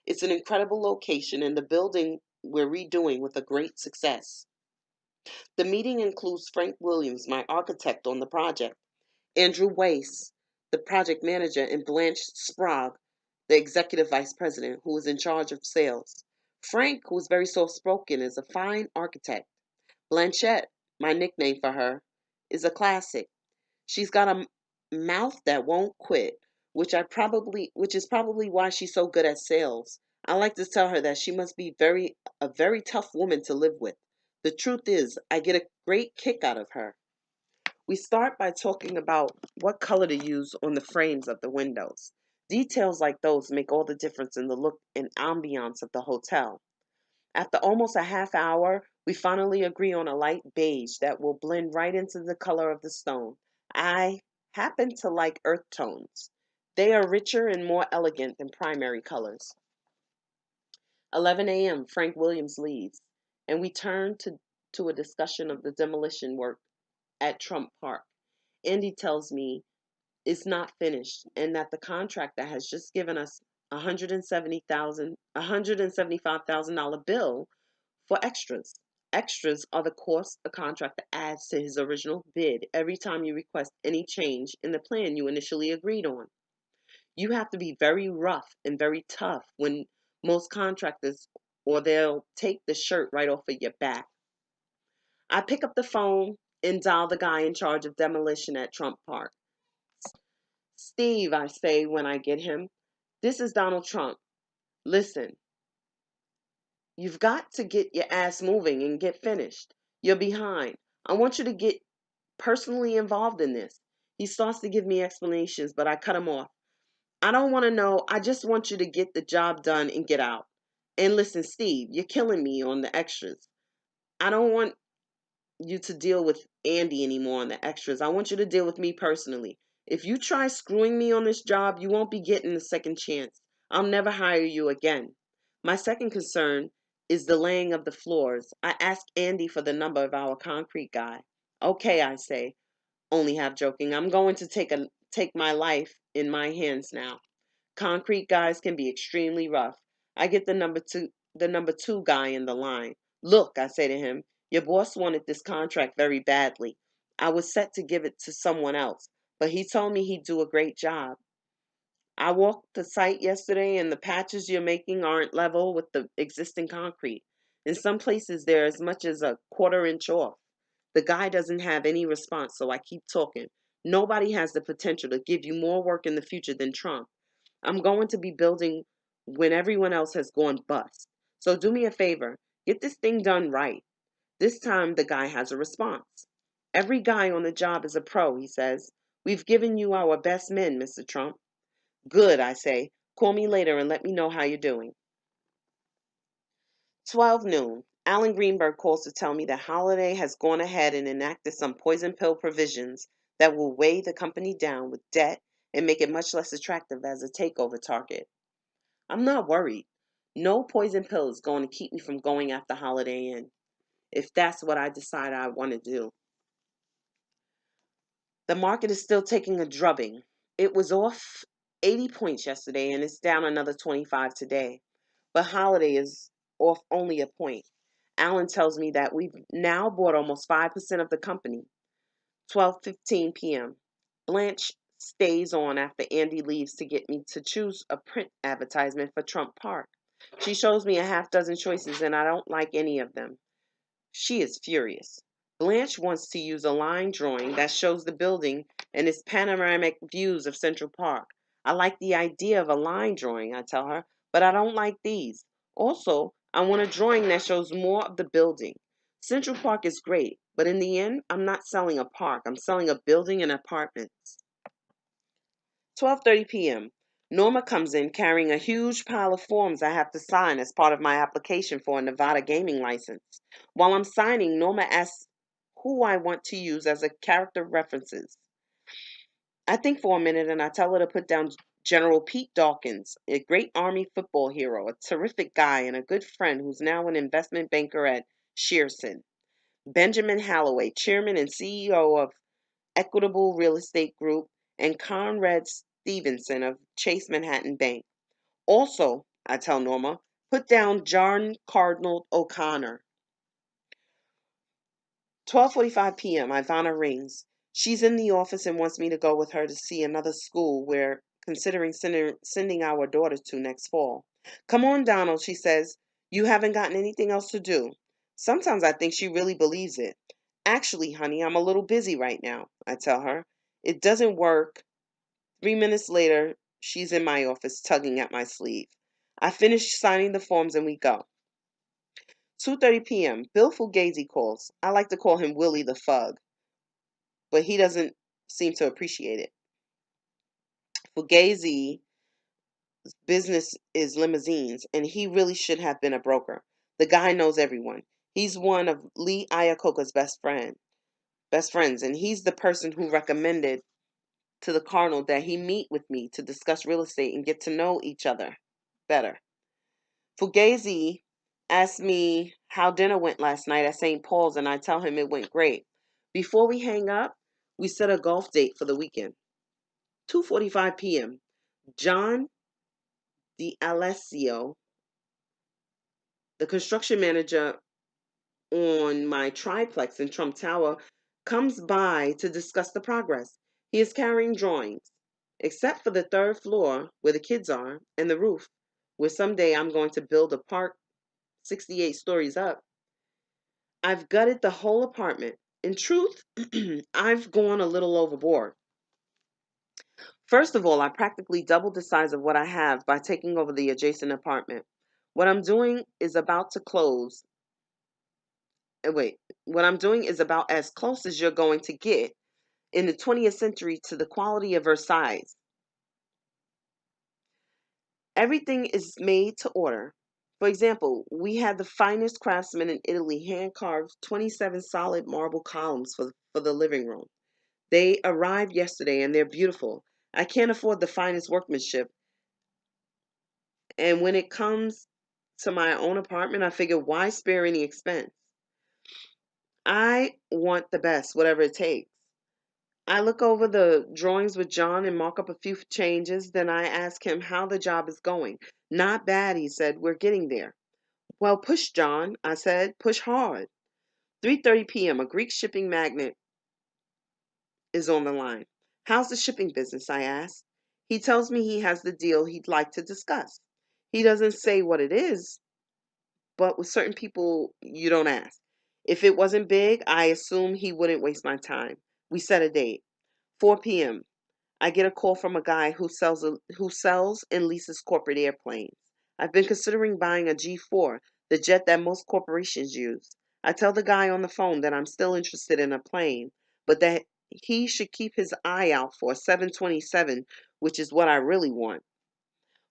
It's an incredible location and the building we're redoing with a great success. The meeting includes Frank Williams, my architect on the project, Andrew Weiss, the project manager, and Blanche Sprague, the executive vice president, who is in charge of sales. Frank, who is very soft spoken, is a fine architect. Blanchette, my nickname for her, is a classic. She's got a mouth that won't quit, which is probably why she's so good at sales. I like to tell her that she must be a very tough woman to live with. The truth is, I get a great kick out of her. We start by talking about what color to use on the frames of the windows. Details like those make all the difference in the look and ambiance of the hotel. After almost a half hour, we finally agree on a light beige that will blend right into the color of the stone. I happen to like earth tones. They are richer and more elegant than primary colors. 11 a.m., Frank Williams leaves, and we turn to a discussion of the demolition work at Trump Park. Andy tells me it's not finished and that the contractor has just given us $175,000 bill for extras. Extras are the costs a contractor adds to his original bid every time you request any change in the plan you initially agreed on. You have to be very rough and very tough when most contractors, or they'll take the shirt right off of your back. I pick up the phone and dial the guy in charge of demolition at Trump Park. Steve, I say when I get him, this is Donald Trump. Listen, you've got to get your ass moving and get finished. You're behind. I want you to get personally involved in this. He starts to give me explanations, but I cut him off. I don't want to know. I just want you to get the job done and get out. And listen, Steve, you're killing me on the extras. I don't want you to deal with Andy anymore on the extras. I want you to deal with me personally. If you try screwing me on this job, you won't be getting a second chance. I'll never hire you again. My second concern is the laying of the floors. I asked Andy for the number of our concrete guy. Okay, I say, only half joking. I'm going to take my life in my hands now. Concrete guys can be extremely rough. I get the number two guy in the line. Look, I say to him, your boss wanted this contract very badly. I was set to give it to someone else, but he told me he'd do a great job. I walked the site yesterday and the patches you're making aren't level with the existing concrete. In some places they're as much as a quarter-inch off. The guy doesn't have any response, so I keep talking. Nobody has the potential to give you more work in the future than Trump. I'm going to be building when everyone else has gone bust. So do me a favor, get this thing done right. This time the guy has a response. Every guy on the job is a pro, he says. We've given you our best men, Mr. Trump. Good, I say. Call me later and let me know how you're doing. 12 noon. Alan Greenberg calls to tell me that Holiday has gone ahead and enacted some poison pill provisions that will weigh the company down with debt and make it much less attractive as a takeover target. I'm not worried. No poison pill is going to keep me from going after Holiday Inn, if that's what I decide I want to do. The market is still taking a drubbing. It was off 80 points yesterday and it's down another 25 today. But Holiday is off only a point. Alan tells me that we've now bought almost 5% of the company. 12:15 p.m. Blanche stays on after Andy leaves to get me to choose a print advertisement for Trump Park. She shows me a half dozen choices and I don't like any of them. She is furious. Blanche wants to use a line drawing that shows the building and its panoramic views of Central Park. I like the idea of a line drawing, I tell her, but I don't like these. Also, I want a drawing that shows more of the building. Central Park is great, but in the end, I'm not selling a park. I'm selling a building and apartments. 12:30 p.m. Norma comes in carrying a huge pile of forms I have to sign as part of my application for a Nevada gaming license. While I'm signing, Norma asks who I want to use as a character references. I think for a minute and I tell her to put down General Pete Dawkins, a great Army football hero, a terrific guy, and a good friend who's now an investment banker at Shearson. Benjamin Halloway, chairman and CEO of Equitable Real Estate Group, and Conrad Stevenson of Chase Manhattan Bank. Also, I tell Norma, put down John Cardinal O'Connor. 12:45 p.m. Ivana rings. She's in the office and wants me to go with her to see another school we're considering sending our daughters to next fall. Come on, Donald, she says. You haven't gotten anything else to do. Sometimes I think she really believes it. Actually, honey, I'm a little busy right now, I tell her. It doesn't work. 3 minutes later, she's in my office tugging at my sleeve. I finish signing the forms and we go. 2:30 p.m. Bill Fugazi calls. I like to call him Willie the Fug, but he doesn't seem to appreciate it. Fugazi's business is limousines, and he really should have been a broker. The guy knows everyone. He's one of Lee Iacocca's best friends, and he's the person who recommended to the Cardinal that he meet with me to discuss real estate and get to know each other better. Fugazi asked me how dinner went last night at St. Paul's, and I tell him it went great. Before we hang up, we set a golf date for the weekend. 2:45 p.m. John D'Alessio, the construction manager on my triplex in Trump Tower, comes by to discuss the progress. He is carrying drawings, except for the third floor where the kids are and the roof, where someday I'm going to build a park 68 stories up. I've gutted the whole apartment. In truth, I've gone a little overboard. First of all, I practically doubled the size of what I have by taking over the adjacent apartment. What I'm doing is about to close. Wait, what I'm doing is about as close as you're going to get in the 20th century to the quality of Versailles. Everything is made to order, For example, we had the finest craftsmen in Italy hand carve 27 solid marble columns for the living room. They arrived yesterday and they're beautiful. I can't afford the finest workmanship. And when it comes to my own apartment, I figure why spare any expense? I want the best, whatever it takes. I look over the drawings with John and mark up a few changes. Then I ask him how the job is going. Not bad, he said. We're getting there. Well, push, John, I said. Push hard. 3:30 p.m. A Greek shipping magnate is on the line. How's the shipping business? I asked. He tells me he has the deal he'd like to discuss. He doesn't say what it is, but with certain people, you don't ask. If it wasn't big, I assume he wouldn't waste my time. We set a date. 4 p.m. I get a call from a guy who sells and leases corporate airplanes. I've been considering buying a G4, the jet that most corporations use. I tell the guy on the phone that I'm still interested in a plane, but that he should keep his eye out for a 727, which is what I really want.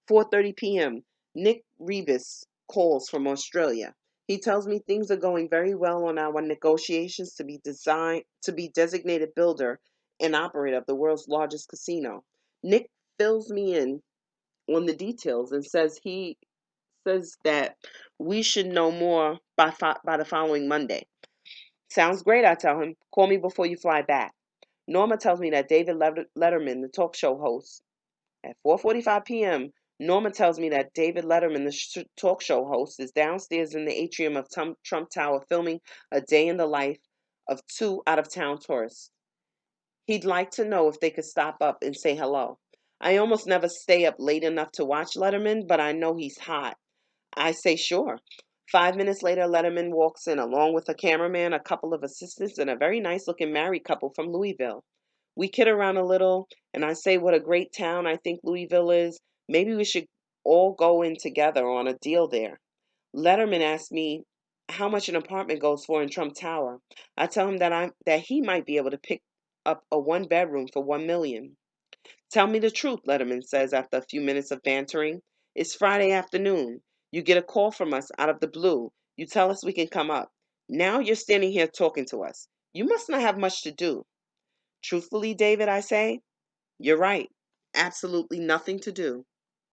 4:30 p.m. Nick Rebus calls from Australia. He tells me things are going very well on our negotiations to be designated builder and operator of the world's largest casino. Nick fills me in on the details and says that we should know more by the following Monday. Sounds great, I tell him. Call me before you fly back. Norma tells me that David Letterman, the talk show host, at 4:45 p.m., Norma tells me that David Letterman, the talk show host, is downstairs in the atrium of Trump Tower filming a day in the life of two out-of-town tourists. He'd like to know if they could stop up and say hello. I almost never stay up late enough to watch Letterman, but I know he's hot. I say sure. 5 minutes later, Letterman walks in along with a cameraman, a couple of assistants, and a very nice looking married couple from Louisville. We kid around a little, and I say what a great town I think Louisville is. Maybe we should all go in together on a deal there. Letterman asks me how much an apartment goes for in Trump Tower. I tell him that he might be able to pick up a one bedroom for 1 million. Tell me the truth, Letterman says after a few minutes of bantering. It's Friday afternoon. You get a call from us out of the blue. You tell us we can come up. Now you're standing here talking to us. You must not have much to do. Truthfully, David, I say, you're right. Absolutely nothing to do.